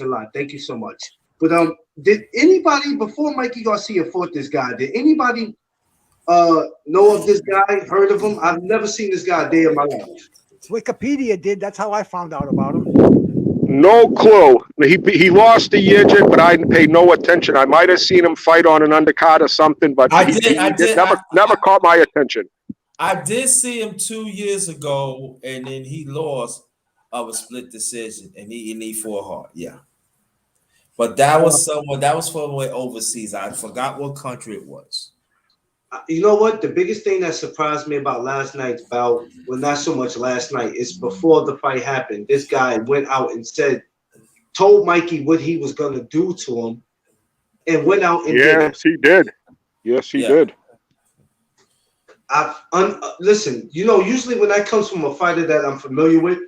a lot. Thank you so much. But did anybody before Mikey Garcia fought this guy? Did anybody know of this guy? Heard of him? I've never seen this guy a day in my life. Wikipedia did. That's how I found out about him. No clue. He lost the Yidget, but I didn't pay no attention. I might have seen him fight on an undercard or something, but I did. Never caught my attention. I did see him 2 years ago, and then he lost of a split decision, and he fought hard. Yeah, but that was someone that was from way overseas. I forgot what country it was. You know what? The biggest thing that surprised me about last night's bout, well, not so much last night, is before the fight happened. This guy went out and told Mikey what he was going to do to him, and went out and did it. Yes, he did. Yes, he Yeah. did. Listen, you know, usually when that comes from a fighter that I'm familiar with,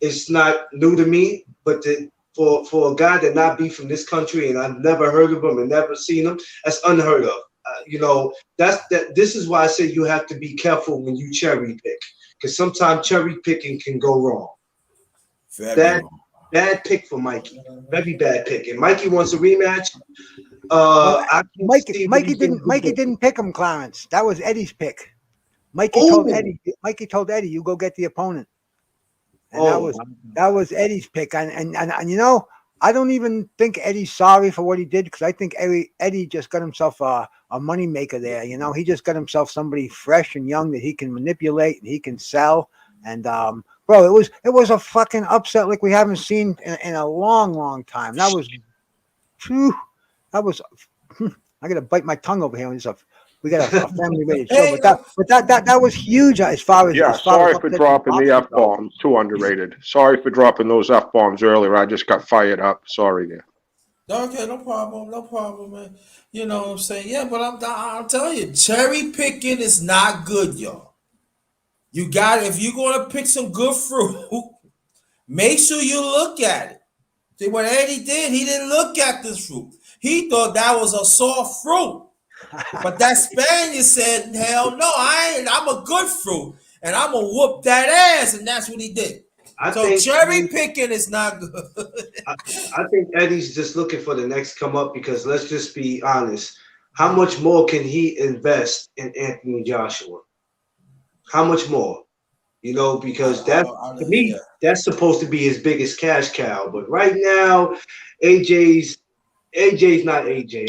it's not new to me. But for a guy that not be from this country and I've never heard of him and never seen him, that's unheard of. You know, this is why I say you have to be careful when you cherry pick, because sometimes cherry picking can go wrong. Very wrong. Bad pick for Mikey, very bad pick. And Mikey wants a rematch. Mikey didn't pick him, Clarence. That was Eddie's pick. Mikey told Eddie, you go get the opponent. And that was Eddie's pick. And you know, I don't even think Eddie's sorry for what he did, because I think Eddie just got himself a money maker there. You know, he just got himself somebody fresh and young that he can manipulate and he can sell. And bro, it was a fucking upset like we haven't seen in a long time. That was, phew, that was. I gotta bite my tongue over here. We got a family rated show, but that was huge as far as Sorry for dropping the F bombs. Too underrated. Sorry for dropping those F bombs earlier. I just got fired up. Sorry there. Okay, no problem, man. You know what I'm saying? Yeah, but I'm telling you, cherry picking is not good, y'all. You got if you're gonna pick some good fruit, make sure you look at it. See what Eddie did? He didn't look at this fruit. He thought that was a soft fruit. But that Spaniard said, hell no, I ain't. I'm a good fruit. And I'm going to whoop that ass. And that's what he did. So cherry picking is not good. I think Eddie's just looking for the next come up, because let's just be honest. How much more can he invest in Anthony Joshua? How much more? You know, because to me, that's supposed to be his biggest cash cow. But right now, AJ's not AJ.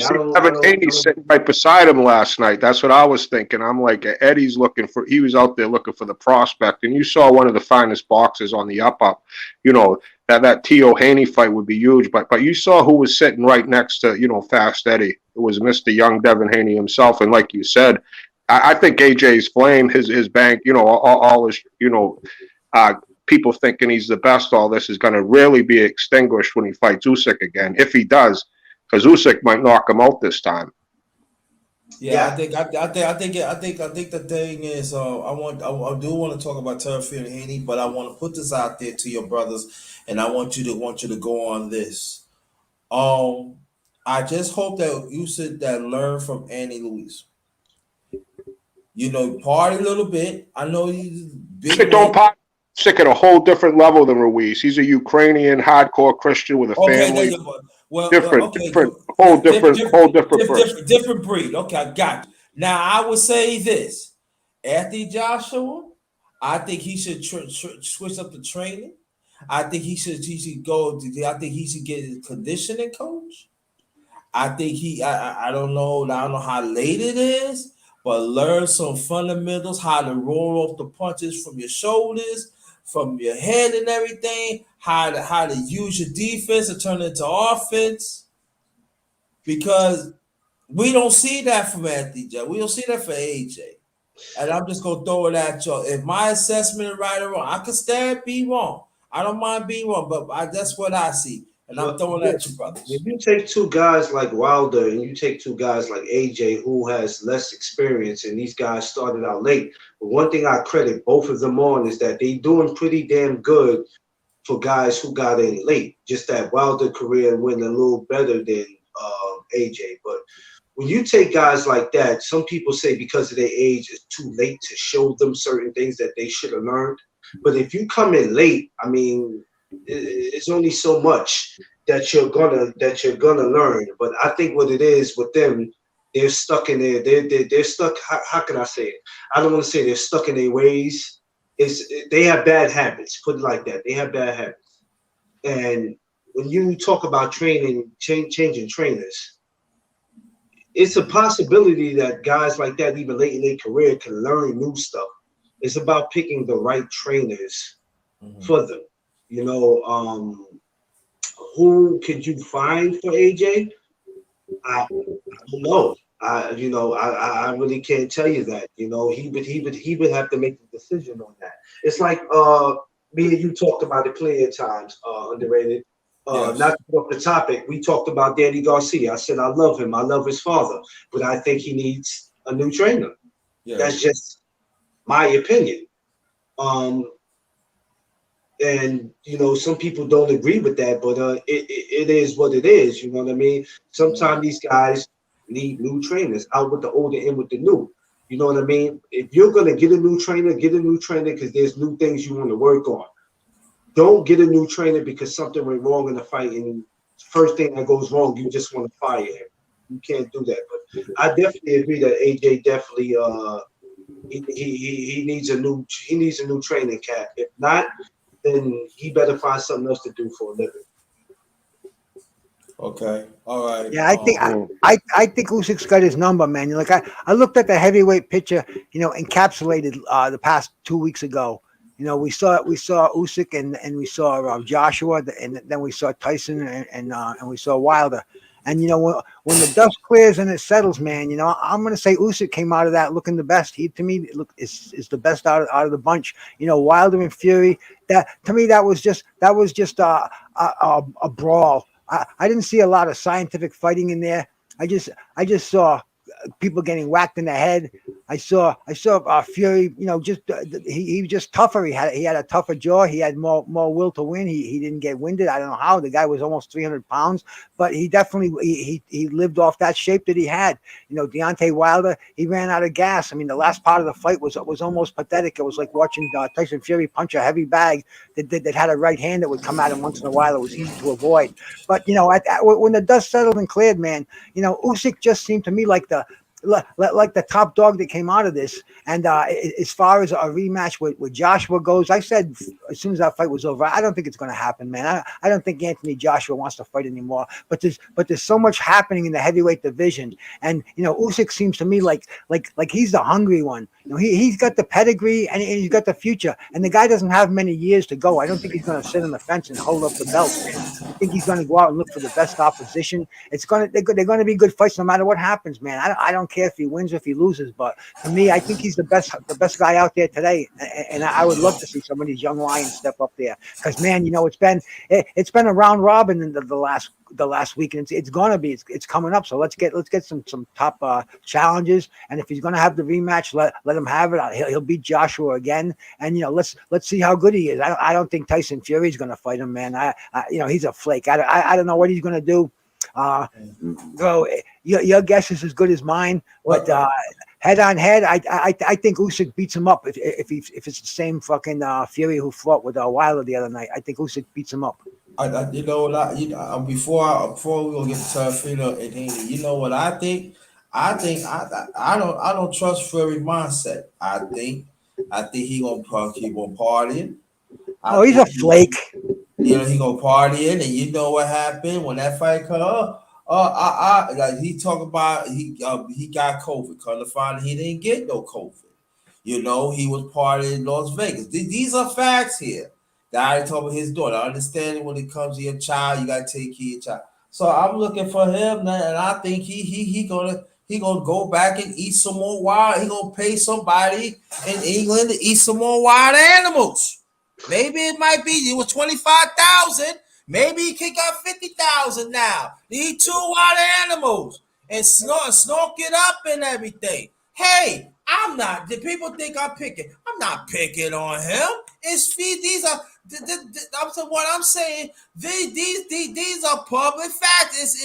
Haney sitting right beside him last night. That's what I was thinking. I'm like, Eddie's he was out there looking for the prospect. And you saw one of the finest boxers on the up. You know, that Tio Haney fight would be huge. But you saw who was sitting right next to, you know, Fast Eddie. It was Mr. Young Devin Haney himself. And like you said, I think AJ's flame, his bank, you know, all his, you know, people thinking he's the best, all this is going to really be extinguished when he fights Usyk again, if he does, because Usyk might knock him out this time. Yeah, I think the thing is, I do want to talk about Turfield and Haney, but I want to put this out there to your brothers, and I want you to go on this. I just hope that Usyk that learn from Andy Luis. You know, party a little bit. I know he's big. Don't party. Usyk at a whole different level than Ruiz. He's a Ukrainian hardcore Christian with a family. Different breed. Okay, I got you. Now I would say this: Anthony Joshua, I think he should switch up the training. I think he should go. I think he should get his conditioning coach. I think I don't know how late it is, but learn some fundamentals, how to roll off the punches from your shoulders, from your head and everything, how to use your defense and turn it into offense. Because we don't see that from Anthony Joshua. We don't see that for AJ. And I'm just going to throw it at y'all. If my assessment is right or wrong, I could stand be wrong. I don't mind being wrong, but that's what I see. And I'm throwing at you, brothers. If you take two guys like Wilder and you take two guys like AJ, who has less experience, and these guys started out late, but one thing I credit both of them on is that they doing pretty damn good for guys who got in late. Just that Wilder career went a little better than AJ. But when you take guys like that, some people say because of their age, it's too late to show them certain things that they should have learned. But if you come in late, I mean, it's only so much that you're gonna learn. But I think what it is with them, they're stuck in there. They're stuck. How can I say it? I don't want to say they're stuck in their ways. They have bad habits. Put it like that. They have bad habits. And when you talk about training, changing trainers, it's a possibility that guys like that, even late in their career, can learn new stuff. It's about picking the right trainers for them. You know, who could you find for AJ? I don't know. I really can't tell you that. You know, he would have to make the decision on that. It's like me and you talked about it plenty of times, underrated. Yes. Not to go off the topic, we talked about Danny Garcia. I said I love him, I love his father, but I think he needs a new trainer. Yes. That's just my opinion. And you know, some people don't agree with that, but it is what it is. You know what I mean? Sometimes these guys need new trainers, out with the old and in with the new. You know what I mean? If you're gonna get a new trainer, get a new trainer because there's new things you want to work on. Don't get a new trainer because something went wrong in the fight, and first thing that goes wrong, you just want to fire him. You can't do that. But I definitely agree that AJ definitely he needs a new training cap. If not, then he better find something else to do for a living. Okay. All right. Yeah, I think Usyk's got his number, man. Like I looked at the heavyweight picture, encapsulated the past 2 weeks ago. We saw Usyk and we saw Joshua, and then we saw Tyson and we saw Wilder. And when the dust clears and it settles, man, I'm gonna say Usyk came out of that looking the best. He to me is the best out of the bunch. Wilder and Fury. That to me that was just a brawl. I didn't see a lot of scientific fighting in there. I just saw people getting whacked in the head. I saw Fury. He was just tougher. He had a tougher jaw. He had more will to win. He didn't get winded. I don't know how. The guy was almost 300 pounds, but he definitely he lived off that shape that he had. Deontay Wilder, he ran out of gas. I mean, the last part of the fight was almost pathetic. It was like watching Tyson Fury punch a heavy bag that had a right hand that would come at him once in a while. It was easy to avoid. But when the dust settled and cleared, man, Usyk just seemed to me like the top dog that came out of this. And as far as a rematch with Joshua goes, I said as soon as that fight was over, I don't think it's going to happen, man. I don't think Anthony Joshua wants to fight anymore. But there's so much happening in the heavyweight division, and Usyk seems to me like he's the hungry one. He's got the pedigree and he's got the future, and the guy doesn't have many years to go. I don't think he's going to sit on the fence and hold up the belt, man. I think he's going to go out and look for the best opposition. They're going to be good fights no matter what happens, man. I don't care if he wins or if he loses, but to me, I think he's the best guy out there today, and I would love to see some of these young lions step up there because, man, it's been a round robin in the last week, and it's gonna be it's coming up. So let's get some top challenges, and if he's gonna have the rematch, let him have it. He'll beat Joshua again, and let's see how good he is. I don't think Tyson Fury's gonna fight him, man. He's a flake. I don't know what he's gonna do. Bro, your guess is as good as mine, but head on head, I think Usyk beats him up if it's the same fucking Fury who fought with Wilder the other night. I think Usyk beats him up. Before we gonna get to Turfino and Haney, you know what I think? I don't trust Fury mindset. I think he gonna keep on partying. He's a flake. He gonna party in, and you know what happened when that fight come. Like he talk about he got COVID. Come to find he didn't get no COVID. He was partying in Las Vegas. These are facts here. That I told me his daughter. I understand when it comes to your child, you gotta take care of your child. So I'm looking for him, and I think he gonna go back and eat some more wild. He gonna pay somebody in England to eat some more wild animals. Maybe it was 25,000. Maybe he can got 50,000 now. They eat 2 wild animals and snork it up and everything. Hey, I'm not. The people think I'm picking. I'm not picking on him. These are. What I'm saying. These are public facts.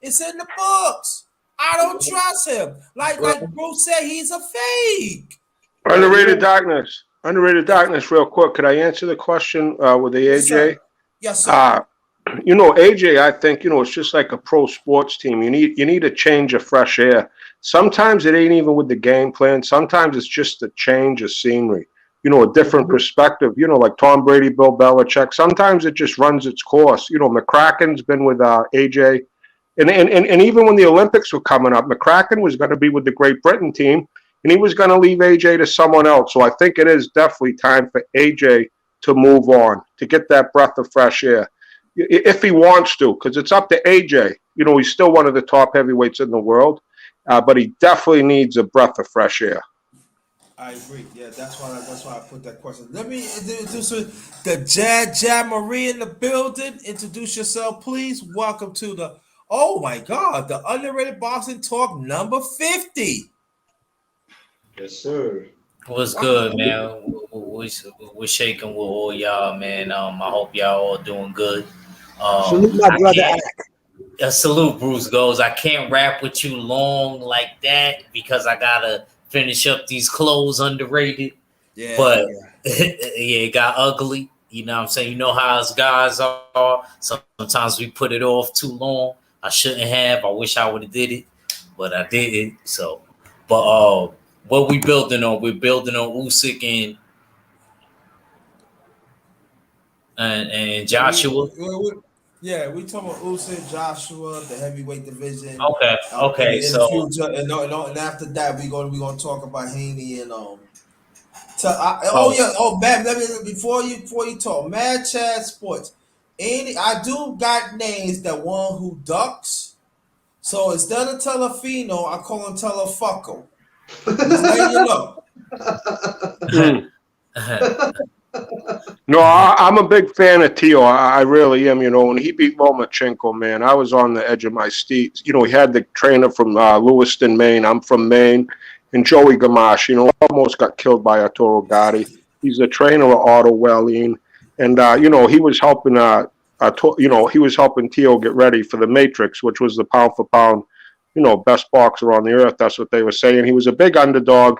It's in the books. I don't trust him. Like Bruce said, he's a fake. Underrated darkness. Real quick. Could I answer the question with the AJ? Yes, sir. AJ, I think, it's just like a pro sports team. You need a change of fresh air. Sometimes it ain't even with the game plan. Sometimes it's just a change of scenery. A different perspective, like Tom Brady, Bill Belichick. Sometimes it just runs its course. McCracken's been with AJ And even when the Olympics were coming up, McCracken was going to be with the Great Britain team, and he was going to leave AJ to someone else. So I think it is definitely time for AJ to move on, to get that breath of fresh air, if he wants to, because it's up to AJ. You know, he's still one of the top heavyweights in the world, but he definitely needs a breath of fresh air. I agree. Yeah, that's why I put that question. Let me introduce the Jab Marie in the building. Introduce yourself, please. Welcome to the my God, the Underrated Boxing Talk number 50. Yes, sir. What's good, man? We're shaking with all y'all, man. I hope y'all all doing good. Salute my I brother can't. Ak. Salute, Bruce Goes. I can't rap with you long like that because I gotta finish up these clothes underrated. Yeah, But it got ugly. You know what I'm saying? You know how us guys are. Sometimes we put it off too long. I shouldn't have. I wish I would have did it, but I didn't. So, but what we building on? We're building on Usyk and Joshua. We talking about Usyk, Joshua, the heavyweight division. Okay. In the So, future, and after that, we gonna talk about Haney and oh, man, let me before you talk Mad Chad Sports. I do got names that one who ducks. So instead of Telefino, I call him Telefucko. Just letting you know. No, I'm a big fan of Tio. I really am. You know, when he beat Lomachenko, man, I was on the edge of my seat. You know, he had the trainer from Lewiston, Maine. I'm from Maine. And Joey Gamache, you know, almost got killed by Arturo Gatti. He's the trainer of Otto Wallin. And, you know, he was helping, he was helping Tio get ready for the Matrix, which was the pound for pound, you know, best boxer on the earth. That's what they were saying. He was a big underdog.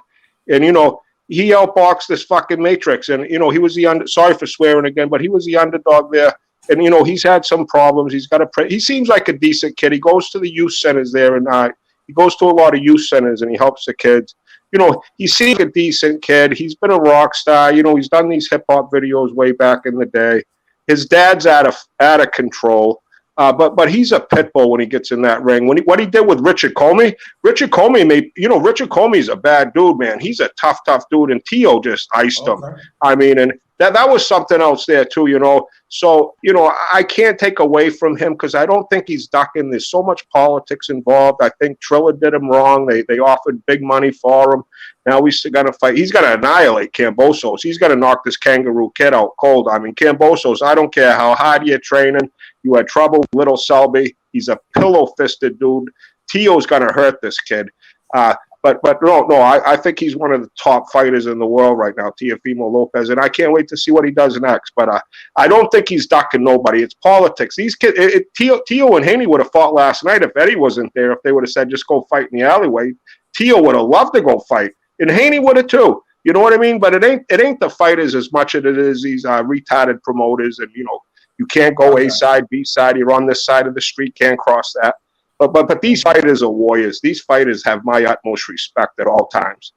And, you know, he outboxed this fucking Matrix, and you know he was sorry for swearing again, but he was the underdog there. And you know he's had some problems. He's got he seems like a decent kid. He goes to the youth centers there, and he goes to a lot of youth centers, and he helps the kids. You know he seems like a decent kid. He's been a rock star. You know he's done these hip hop videos way back in the day. His dad's out of control. But he's a pit bull when he gets in that ring. What he did with Richard Comey Richard Comey's a bad dude, man. He's a tough dude, and Tio just iced him. I mean, and that was something else there too, you know. So, you know, I can't take away from him because I don't think he's ducking. There's so much politics involved. I think Triller did him wrong. They offered big money for him. Now he's got to fight. He's got to annihilate Kambosos. He's got to knock this kangaroo kid out cold. I mean, Kambosos, I don't care how hard you're training. You had trouble with Little Selby. He's a pillow-fisted dude. Tio's going to hurt this kid. But no, I think he's one of the top fighters in the world right now, Teofimo Lopez, and I can't wait to see what he does next. But I don't think he's ducking nobody. It's politics. These kids, Tio and Haney would have fought last night if Eddie wasn't there. If they would have said just go fight in the alleyway, Tio would have loved to go fight, and Haney would have too. You know what I mean? But it ain't the fighters as much as it is these retarded promoters, and you know. You can't go A side, B side. You're on this side of the street, can't cross that. But these fighters are warriors. These fighters have my utmost respect at all times.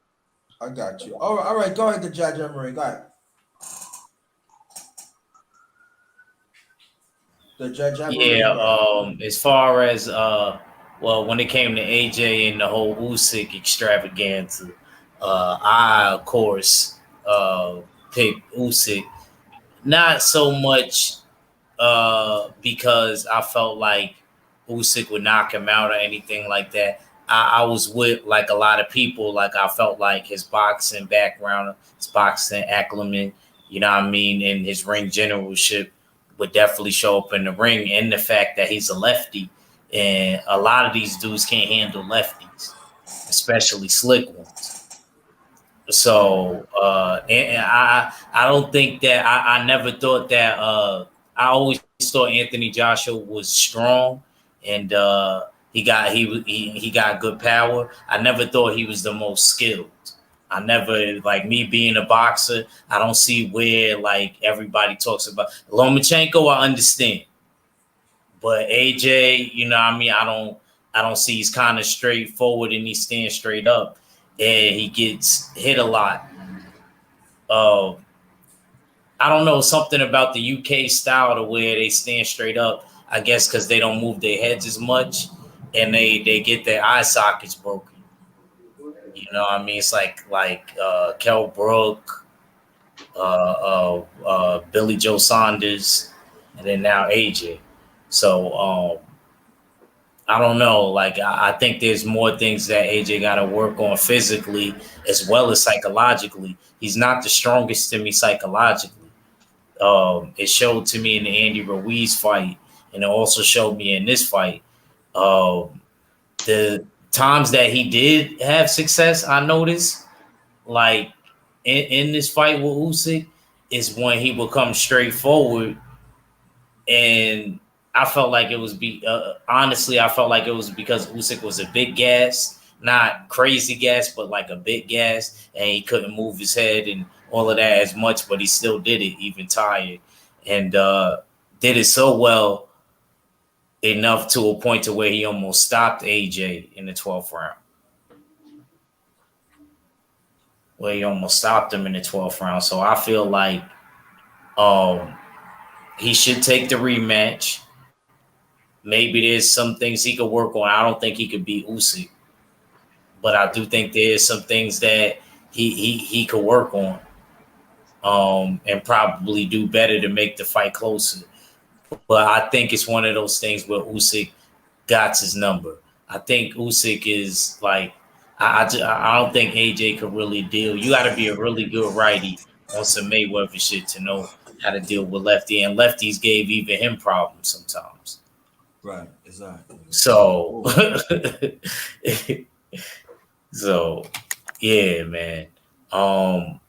I got you. All right. Go ahead, the Judge Emery. Go ahead. The Judge Emery. yeah. As far as when it came to AJ and the whole Usyk extravaganza, I of course picked Usyk. Not so much because I felt like Usyk would knock him out or anything like that. I was with like a lot of people. Like I felt like his boxing background, his boxing acumen, you know what I mean, and his ring generalship would definitely show up in the ring. And the fact that he's a lefty, and a lot of these dudes can't handle lefties, especially slick ones. So and I don't think that I never thought that I always thought Anthony Joshua was strong and he got good power. I never thought he was the most skilled. I never, like me being a boxer, I don't see where like everybody talks about Lomachenko. I understand, but AJ, you know what I mean, I don't see he's kind of straightforward and he stands straight up and he gets hit a lot. I don't know, something about the UK style to where they stand straight up. I guess because they don't move their heads as much, and they get their eye sockets broken. You know what I mean? It's like Kell Brook, Billy Joe Saunders, and then now AJ. So I don't know. Like I think there's more things that AJ got to work on physically as well as psychologically. He's not the strongest to me psychologically. It showed to me in the Andy Ruiz fight, and it also showed me in this fight. The times that he did have success, I noticed, like in this fight with Usyk, is when he would come straight forward, and I felt like it was honestly, I felt like it was because Usyk was a big gas, not crazy gas, but like a big gas, and he couldn't move his head and all of that as much, but he still did it, even tired, and did it so well enough to a point to where he almost stopped AJ in the 12th round. Where he almost stopped him in the 12th round. So I feel like he should take the rematch. Maybe there's some things he could work on. I don't think he could beat Usyk, but I do think there's some things that he could work on, and probably do better to make the fight closer. But I think it's one of those things where Usyk got his number. I think Usyk is like, I don't think AJ could really deal. You got to be a really good righty on some Mayweather shit to know how to deal with lefty, and lefties gave even him problems sometimes. Right, exactly. So, yeah, man. And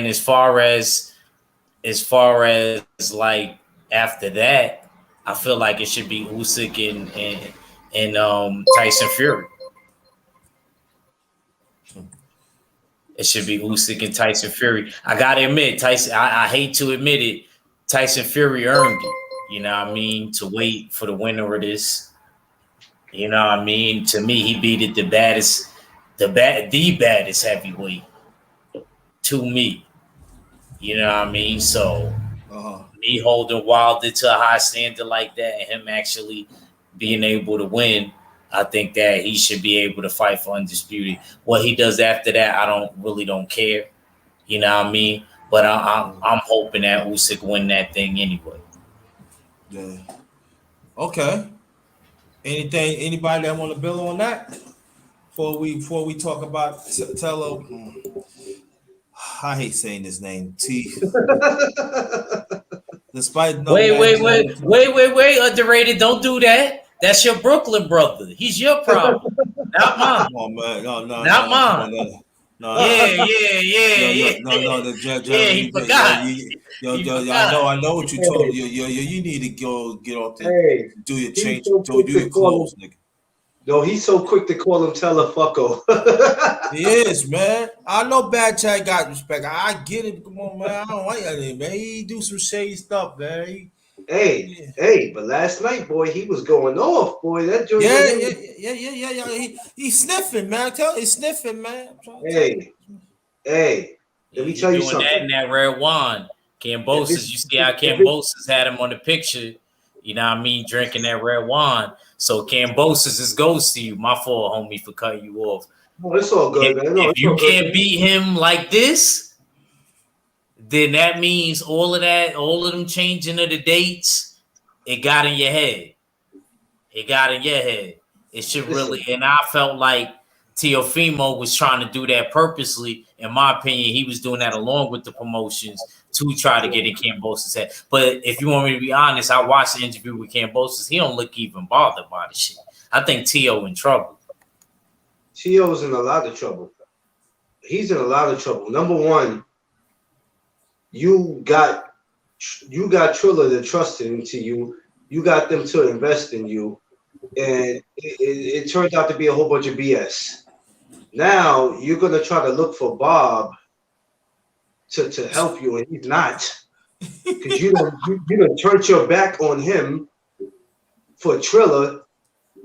as far as like after that, I feel like it should be Usyk and Tyson Fury. It should be Usyk and Tyson Fury. I gotta admit, Tyson. I hate to admit it, Tyson Fury earned it. You know what I mean? To wait for the winner of this. You know what I mean? To me, he beat it the baddest heavyweight. To me, you know what I mean? So me holding Wilder to a high standard like that, and him actually being able to win, I think that he should be able to fight for undisputed. What he does after that, I don't care. You know what I mean? But I'm hoping that Usyk win that thing anyway. Yeah. Okay. Anybody that want to build on that? Before we talk about Tello, I hate saying his name. T. Despite no wait, Underrated. Don't do that. That's your Brooklyn brother. He's your problem, not mine. Come on, man. No, not mine. No. Yeah. No. The judge. Yeah, he forgot. I know what you told me. You need to go get off the do your change, so do your clothes, nigga. No, he's so quick to call him Telefucko. He is, man. I know Bad Chad got respect. I get it. Come on, man. I don't like that, man. He do some shady stuff, man. Hey, but last night, boy, he was going off, boy. That joint. Yeah. He's sniffing, man. He's sniffing, man. Hey. Let me tell you something. That in that red wine, Cambosis. You see how Cambosis had him on the picture. You know what I mean? Drinking that red wine. So Cambosis is goes to you. My fault, homie, for cutting you off. Oh, it's all good, man. If you can't beat him like this, then that means all of them changing of the dates, it got in your head. It should really, and I felt like Teofimo was trying to do that purposely. In my opinion, he was doing that along with the promotions to try to get in Cambosis' head. But if you want me to be honest, I watched the interview with Cambosis. He don't look even bothered by the shit. I think Teo in trouble. Teo's in a lot of trouble. He's in a lot of trouble. Number one, you got Triller to trust into you. You got them to invest in you. And it turned out to be a whole bunch of BS. Now you're going to try to look for Bob to help you, and he's not. Because you done turned your back on him for Triller.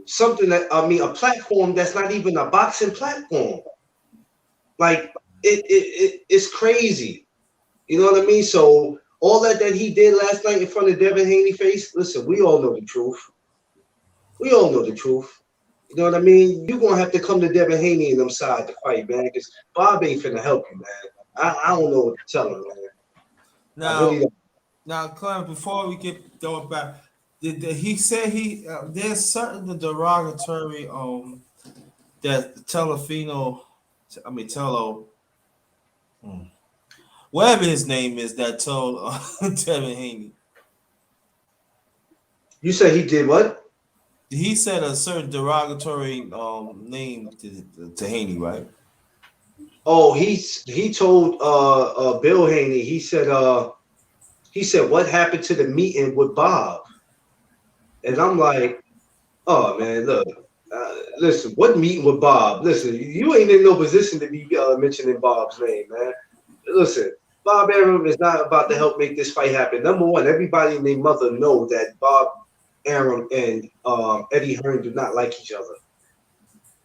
Something that, a platform that's not even a boxing platform. Like, it's crazy. You know what I mean? So all that he did last night in front of Devin Haney face. Listen, we all know the truth. We all know the truth. You know what I mean? You're gonna have to come to Devin Haney and them side to fight, man, because Bob ain't finna help you, man. I don't know what to tell him, man. I really don't. Now, Clem, before we get going back, he said there's certain derogatory that Telefino, I mean Tello, whatever his name is, that told Devin Haney. You said he did what? He said a certain derogatory name to Haney, right? Oh, he told Bill Haney. He said what happened to the meeting with Bob, and I'm like, oh man, look, listen, what meeting with Bob? Listen, you ain't in no position to be mentioning Bob's name, man. Listen, Bob Arum is not about to help make this fight happen. Number one, everybody and their mother know that Bob Arum and Eddie Hearn do not like each other.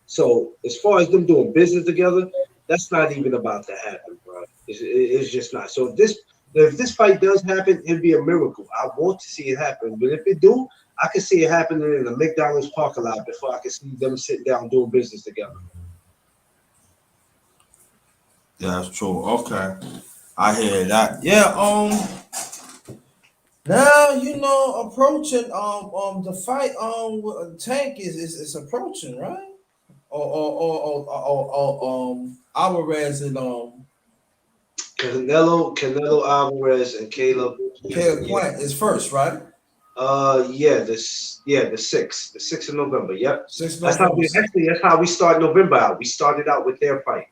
So as far as them doing business together, that's not even about to happen, bro. It's just not. So if this fight does happen, it'd be a miracle. I want to see it happen, but if it do, I can see it happening in a McDonald's parking lot before I can see them sitting down doing business together. Yeah, that's true. Okay, I hear that. Yeah. Now approaching the fight with Tank is approaching, right? Or Alvarez and Canelo Alvarez and Caleb Plant is first, right? the 6th. The 6th of November. Yep. 6 That's November. that's how we start November out. We started out with their fight.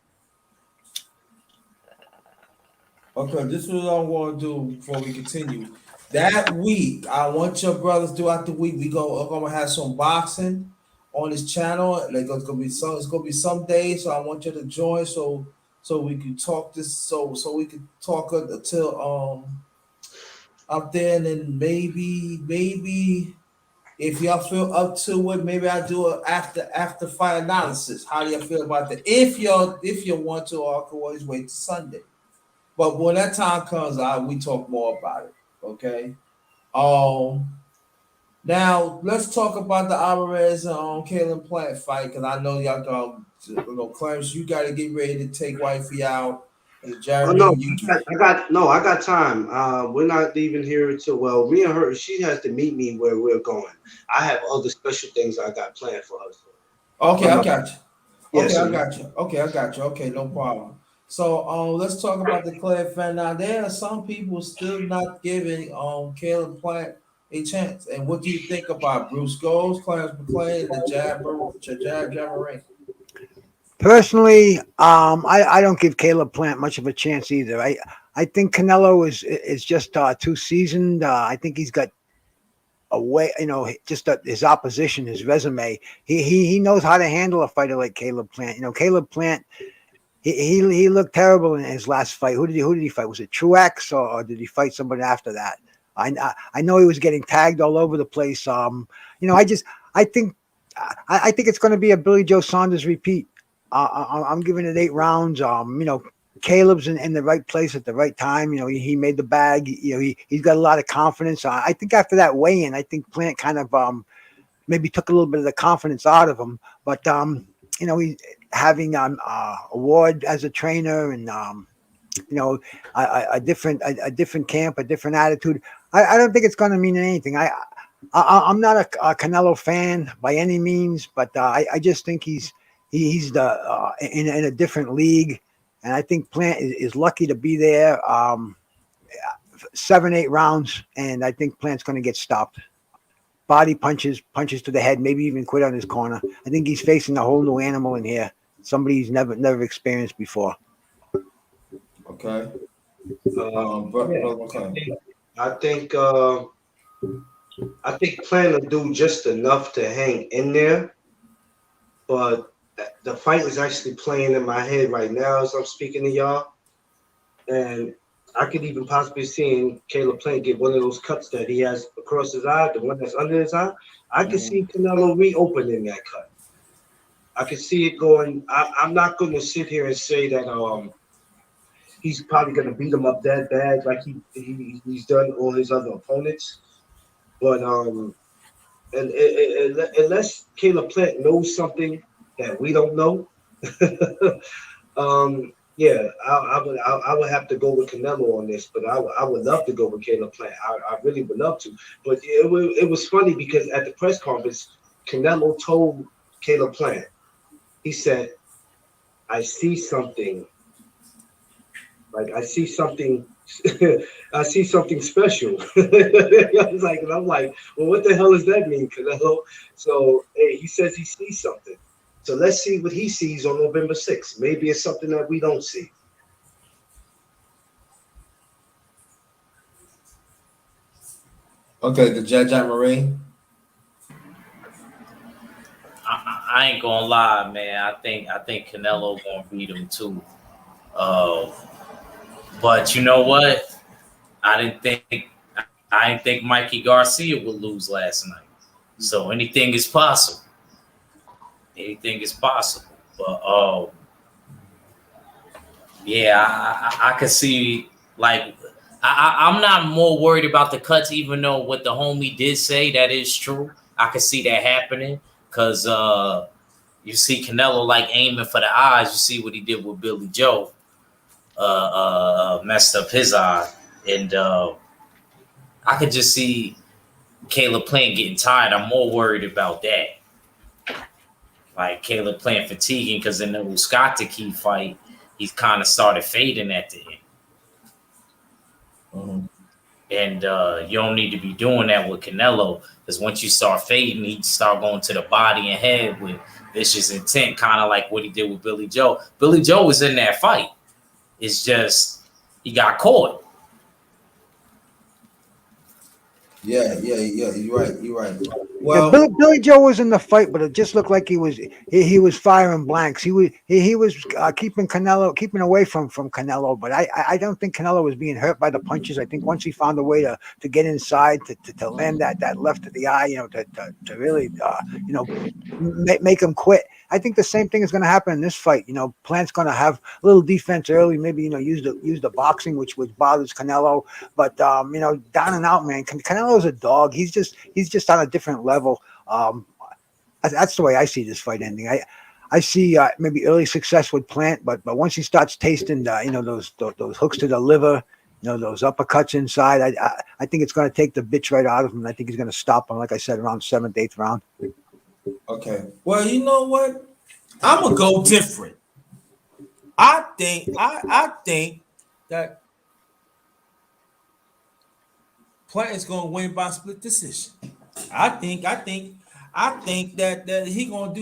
Okay, this is what I want to do before we continue. That week, I want your brothers throughout the week. We're gonna have some boxing on this channel. Like it's gonna be some days. So I want you to join so we can talk this so we can talk until up there, and then maybe if y'all feel up to it, maybe I do it after fight analysis. How do you feel about that? If you want to, I can always wait to Sunday. But when that time comes, we talk more about it. Okay. Now let's talk about the Alvarez and Caleb Plant fight, because I know y'all Clarence, you got to get ready to take wifey out. And Jeremy, I got time. We're not leaving here until me and her. She has to meet me where we're going. I have other special things I got planned for her. Okay, I got you. Yes, I got you. Okay, no problem. So let's talk about the Claire fan. Now there are some people still not giving Caleb Plant a chance. And what do you think about Bruce Gold, Clarence McClain, and the Jab? Personally, I don't give Caleb Plant much of a chance either. I think Canelo is just too seasoned. I think he's got a way, just his opposition, his resume. He knows how to handle a fighter like Caleb Plant. Caleb Plant. He looked terrible in his last fight. Who did he fight? Was it Truex or did he fight somebody after that? I know he was getting tagged all over the place. I think it's going to be a Billy Joe Saunders repeat. I'm giving it 8 rounds. Caleb's in the right place at the right time. He made the bag. He's got a lot of confidence. I think after that weigh-in, I think Plant kind of maybe took a little bit of the confidence out of him. But he's having Ward as a trainer and a different camp, a different attitude. I don't think it's going to mean anything. I'm not a Canelo fan by any means, but I just think he's in a different league, and I think Plant is lucky to be there. 7-8 rounds, and I think Plant's going to get stopped. Body punches to the head, maybe even quit on his corner. I think he's facing a whole new animal in here. Somebody he's never experienced before. Okay. I think Plant will do just enough to hang in there, but the fight is actually playing in my head right now as I'm speaking to y'all, and I could even possibly see Caleb Plant get one of those cuts that he has across his eye, the one that's under his eye. I can see Canelo reopening that cut. I can see it going. I'm not going to sit here and say that he's probably going to beat him up that bad, like he's done all his other opponents. But unless Caleb Plant knows something that we don't know, yeah, I would have to go with Canelo on this, but I would love to go with Caleb Plant. I really would love to. But it was funny because at the press conference, Canelo told Caleb Plant, he said, "I see something. Like I see something." I see something special. And I'm like, well, what the hell does that mean, Canelo? So hey, he says he sees something. So let's see what he sees on November 6th. Maybe it's something that we don't see. Okay, the Jack Marine. I ain't gonna lie, man. I think Canelo gonna beat him too. But you know what? I didn't think Mikey Garcia would lose last night. So anything is possible. Anything is possible. But yeah, I can see like I'm not more worried about the cuts, even though what the homie did say that is true. I can see that happening because you see Canelo like aiming for the eyes. You see what he did with Billy Joe, messed up his eye, and I could just see Caleb Plant getting tired. I'm more worried about that. Like Caleb Plant fatiguing because in the Uskatiki fight, he's kind of started fading at the end. Mm-hmm. And you don't need to be doing that with Canelo because once you start fading, he start going to the body and head with vicious intent, kind of like what he did with Billy Joe. Billy Joe was in that fight. It's just he got caught. Yeah. You're right. Yeah, Well, Billy Joe was in the fight, but it just looked like he was firing blanks. He was keeping away from Canelo, but I don't think Canelo was being hurt by the punches. I think once he found a way to get inside to land that left to the eye, to really make him quit. I think the same thing is going to happen in this fight. Plant's going to have a little defense early, maybe use the boxing, which bothers Canelo. But down and out, man. Canelo's a dog. He's just on a different level. That's the way I see this fight ending. I see maybe early success with Plant, but once he starts tasting those hooks to the liver, those uppercuts inside, I think it's going to take the bitch right out of him. I think he's going to stop him, like I said, around 7th, 8th round. okay. Well, you know what? I'm gonna go different. I think that Plant is gonna win by split decision. I think that he gonna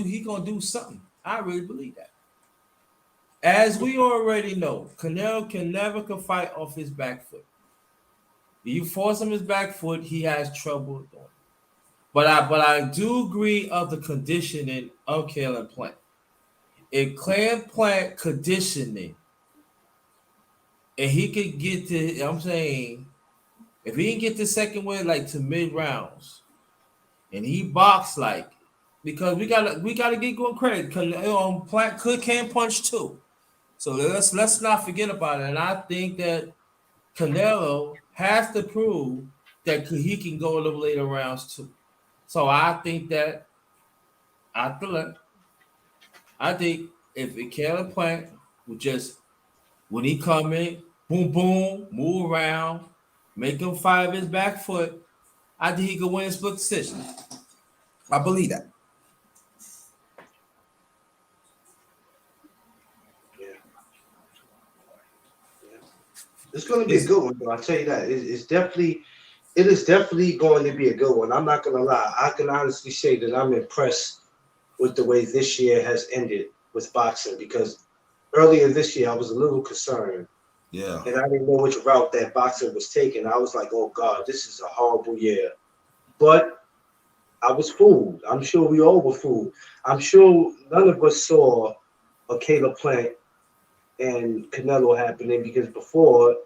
do something. I really believe that. As we already know, Canelo can never fight off his back foot. If you force him his back foot, he has trouble doing it. But I do agree of the conditioning of Caleb Plant. If Caleb Plant conditioning, and he could get to, I'm saying, if he can get the second win like to mid rounds, and he box like, because we gotta get going credit. Plant can punch too, so let's not forget about it. And I think that Canelo has to prove that he can go a little later rounds too. So I think that I think if Caleb Plant would just when he come in, boom boom, move around, make him fight his back foot, I think he could win a split decision. I believe that. Yeah. It's going to be a good one, though. I'll tell you that. It is definitely going to be a good one. I'm not going to lie. I can honestly say that I'm impressed with the way this year has ended with boxing because earlier this year I was a little concerned. Yeah. And I didn't know which route that boxing was taking. I was like, oh, God, this is a horrible year. But I was fooled. I'm sure we all were fooled. I'm sure none of us saw a Caleb Plant and Canelo happening because before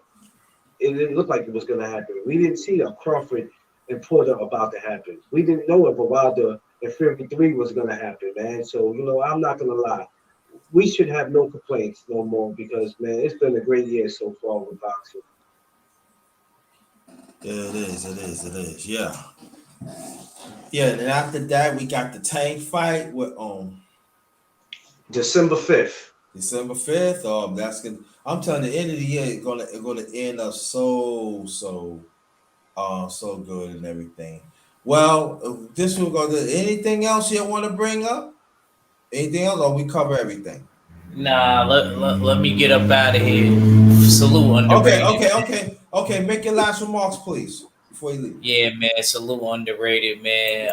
it didn't look like it was going to happen. We didn't see a Crawford and Porter about to happen. We didn't know if Wilder and Fury 3 was going to happen, man. So, I'm not going to lie. we should have no complaints no more because man, it's been a great year so far with boxing. Yeah, it is. It is. It is. Yeah. Yeah. And then after that, we got the Tank fight with December 5th. December 5th. That's gonna. I'm telling you, the end of the year is gonna end up so good and everything. Well, this will go to anything else you want to bring up? Anything else, or we cover everything? Nah, let me get up out of here. Salute Okay, underrated. okay. Make your last remarks, please, before you leave. Yeah, man, salute underrated, man.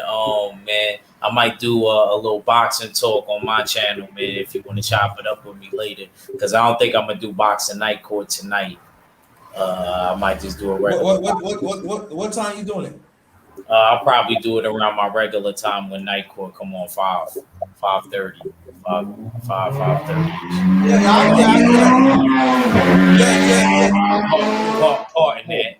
Man, I might do a little boxing talk on my channel, man. If you want to chop it up with me later, because I don't think I'm gonna do boxing night court tonight. I might just do a regular. What time you doing it? I'll probably do it around my regular time when night court come on 5:30, 5:30. Pardon that.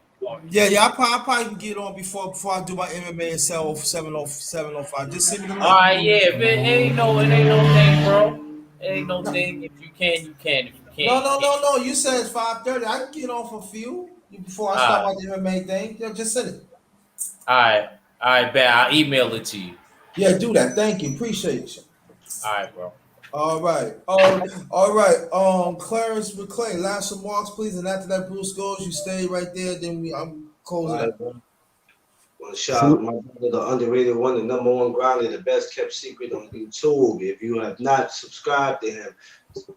Yeah. I probably can get on before I do my MMA and sell 705. Just send me the link. All right, yeah, but it ain't no thing, bro. It ain't no thing. If you can, you can. If you can't, you can't. No. You said it's 5:30. I can get on for a few before I start my MMA thing. Yeah, just send it. All right, bet. I'll email it to you. Yeah, do that. Thank you. Appreciate you. All right, bro. All right. Clarence McClain, last remarks, please. And after that, Bruce goes, you stay right there. Then I'm closing Right, up. bro. Well, shout out my brother, the underrated one, the number one grinder, the best kept secret on YouTube. If you have not subscribed to him,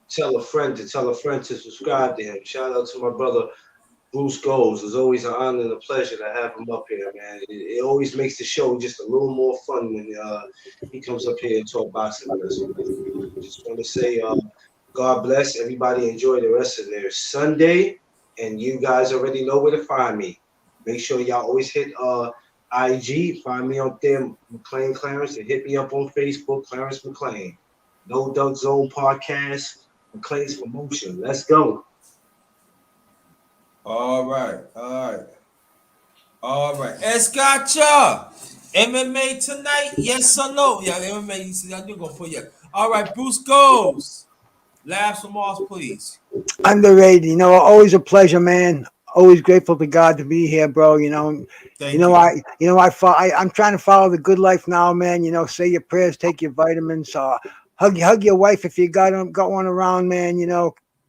tell a friend to subscribe to him. Shout out to my brother Bruce Goes. It's always an honor and a pleasure to have him up here, man. It always makes the show just a little more fun when he comes up here and talk boxing with us. Just want to say, God bless everybody. Enjoy the rest of their Sunday, and you guys already know where to find me. Make sure y'all always hit IG. Find me up there, McClain Clarence, and hit me up on Facebook, Clarence McClain. No Doug Zone Podcast, McClain's Promotion. Let's go. All right. Escacha. MMA tonight? Yes or no? Yeah, MMA. You see, I'm gonna put yes. All right, Bruce Goes. Last remarks, please. Underrated. Always a pleasure, man. Always grateful to God to be here, bro. I'm trying to follow the good life now, man. Say your prayers, take your vitamins. Hug your wife if you got one around, man.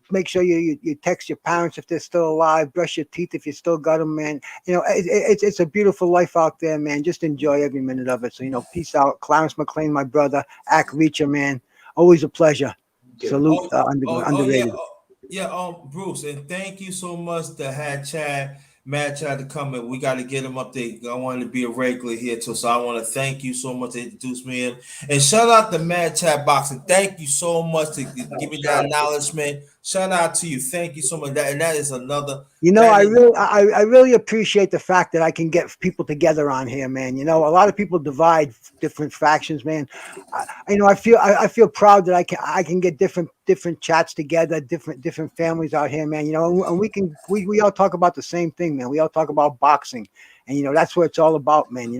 Make sure you text your parents if they're still alive. Brush your teeth if you still got them, man. It's a beautiful life out there, man. Just enjoy every minute of it. So peace out, Clarence McClain, my brother, Ack Reacher, man. Always a pleasure. Salute, underrated. Bruce, and thank you so much to have Matt Chad to come in. We got to get him up there. I wanted to be a regular here too, so I want to thank you so much to introduce me in. And shout out to Mad Chat Boxing. Thank you so much to give me that acknowledgement. Shout out to you. Thank you so much. That is another. I really appreciate the fact that I can get people together on here, man. A lot of people divide different factions, man. I feel proud that I can get different chats together, different families out here, man. And we all talk about the same thing, man. We all talk about boxing. And that's what it's all about, man.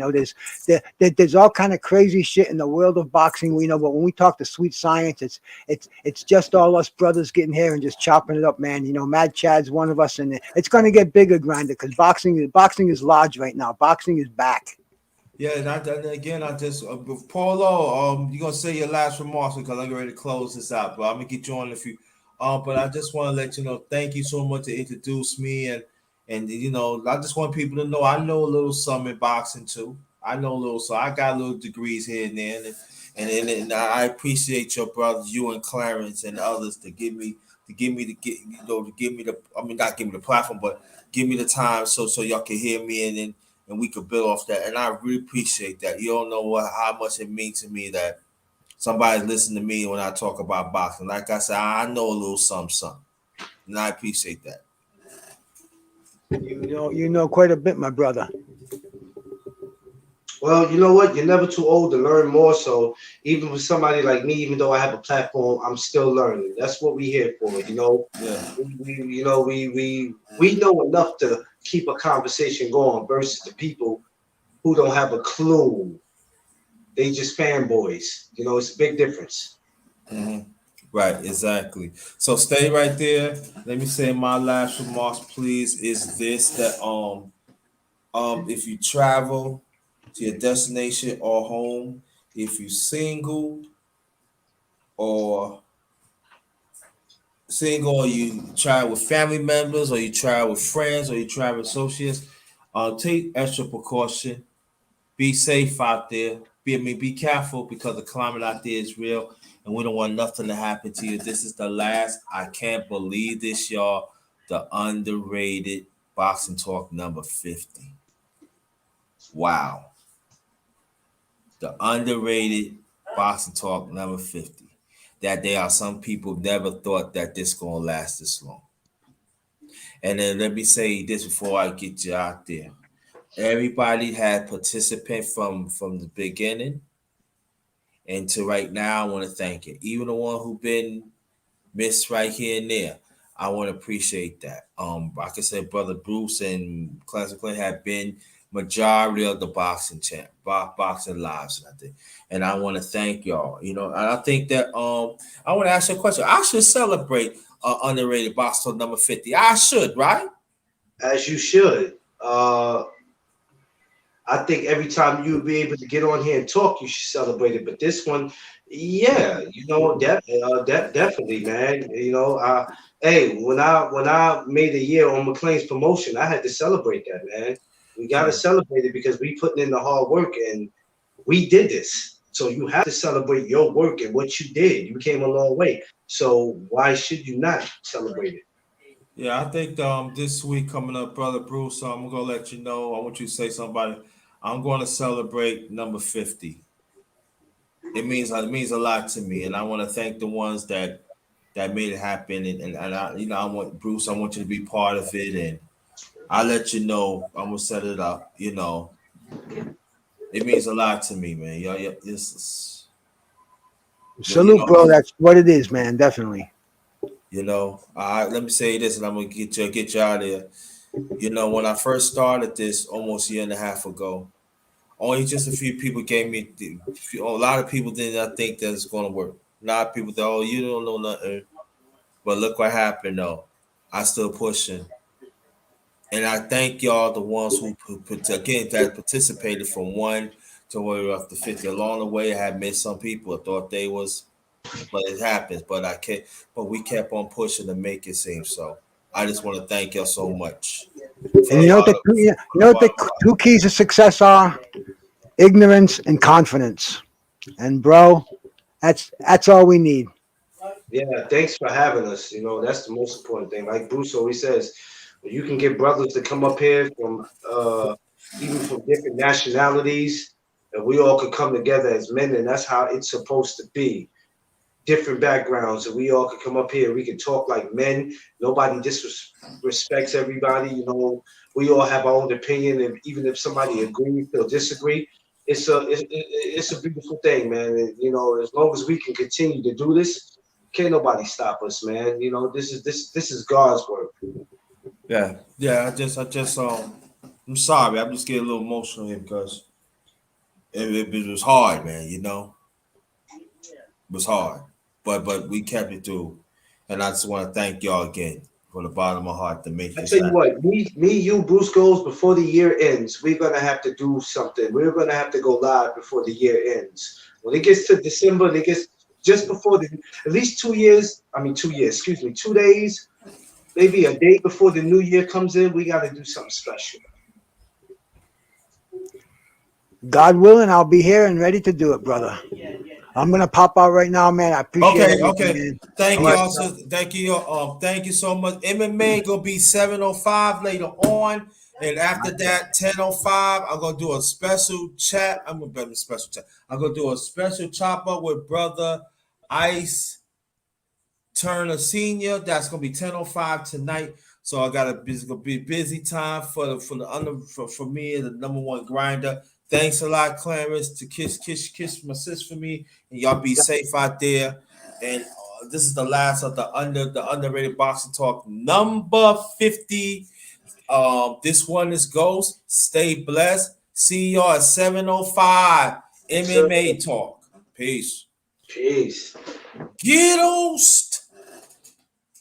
There's all kind of crazy shit in the world of boxing, but when we talk the sweet science, it's just all us brothers getting here and just chopping it up, man. Mad Chad's one of us, and it's gonna get bigger, Grinda, because boxing is large right now. Boxing is back. Yeah, and I just Paulo, you're gonna say your last remarks because I'm ready to close this out, but I'm gonna get you on if you but I just want to let you know, thank you so much to introduce me, and I just want people to know I know a little something in boxing too. I know a little, so I got little degrees here and there, and I appreciate your brothers, you and Clarence and others, to give me the I mean, not give me the platform, but give me the time so y'all can hear me and we could build off that. And I really appreciate that. You don't know how much it means to me that somebody's listening to me when I talk about boxing. Like I said, I know a little something, and I appreciate that. You know quite a bit, my brother. Well, you know what? You're never too old to learn more. So even with somebody like me, even though I have a platform, I'm still learning. That's what we're here for. Yeah. We know enough to keep a conversation going versus the people who don't have a clue. They just fanboys. It's a big difference. Mm-hmm. Right, exactly. So stay right there. Let me say my last remarks, please. Is this that if you travel to your destination or home, if you or single, or you travel with family members, or you travel with friends, or you travel with associates, take extra precaution. Be safe out there. Be careful because the climate out there is real, and we don't want nothing to happen to you. This is the last. I can't believe this, y'all. The underrated boxing talk number 50. Wow. The underrated boxing talk number 50. That there are some people never thought that this gonna last this long. And then let me say this before I get you out there. Everybody had participant from the beginning and to right now. I want to thank you. Even the one who been missed right here and there. I want to appreciate that. Like I said, Brother Bruce and Classic Clay have been majority of the boxing lives, and I think. And I want to thank y'all. You know, and I think that I want to ask you a question. I should celebrate underrated boxing number 50. I should, right? As you should. I think every time you'll be able to get on here and talk, you should celebrate it. But this one, yeah, definitely, man. Hey, when I made a year on McLean's promotion, I had to celebrate that, man. We got to celebrate it because we putting in the hard work and we did this. So you have to celebrate your work and what you did. You came a long way. So why should you not celebrate it? Yeah, I think this week coming up, Brother Bruce, I'm gonna let you know. I want you to say somebody. I'm going to celebrate number 50. It means a lot to me, and I want to thank the ones that made it happen. And I, I want Bruce. I want you to be part of it, and I'll let you know. I'm gonna set it up. It means a lot to me, man. Yeah, this is, Salute, bro. That's what it is, man. Definitely. Let me say this, and I'm gonna get you out of there. When I first started this almost a year and a half ago, only just a few people gave me. A lot of people did not think that it's going to work. A lot of people thought, "Oh, you don't know nothing." But look what happened, though. I still pushing, and I thank y'all, the ones who again that participated from 1 to way up to 50. Along the way, I had missed some people. I thought they was, but it happens. But I can't. But we kept on pushing to make it seem so. I just want to thank y'all so much. And you know what the two keys of success are? Ignorance and confidence. And bro, that's all we need. Yeah, thanks for having us. That's the most important thing. Like Bruce always says, you can get brothers to come up here from even from different nationalities, and we all could come together as men, and that's how it's supposed to be. Different backgrounds, and we all could come up here. We can talk like men. Nobody disrespects everybody. We all have our own opinion, and even if somebody agrees or disagree, it's a beautiful thing, man. And, as long as we can continue to do this, can't nobody stop us, man. This is God's work. Yeah. I just I'm sorry. I'm just getting a little emotional here because it was hard, man. It was hard, but we kept it through, and I just want to thank y'all again from the bottom of my heart to make I this tell you happen. what, you, Bruce Goes, before the year ends, we're gonna have to do something. We're gonna have to go live before the year ends. When it gets to December, it gets just before at least 2 years. I mean, 2 years. Excuse me, 2 days, maybe a day before the new year comes in. We got to do something special. God willing, I'll be here and ready to do it, brother. I'm gonna pop out right now, man. I appreciate it. Okay. Man. Thank All you right. also. Thank you. Thank you so much. MMA gonna be 7:05 later on, and after that 10:05, I'm gonna do a special chat. I'm gonna do a special chat. I'm gonna do a special chop up with brother Ice Turner Senior. That's gonna be 10:05 tonight. So it's gonna be busy time for me and the number one grinder. Thanks a lot, Clarence, to kiss my sis for me, and y'all be safe out there. And this is the last of the underrated boxing talk number 50. This one is Ghost. Stay blessed. See y'all at 7:05 MMA talk. Peace. Peace. Ghetto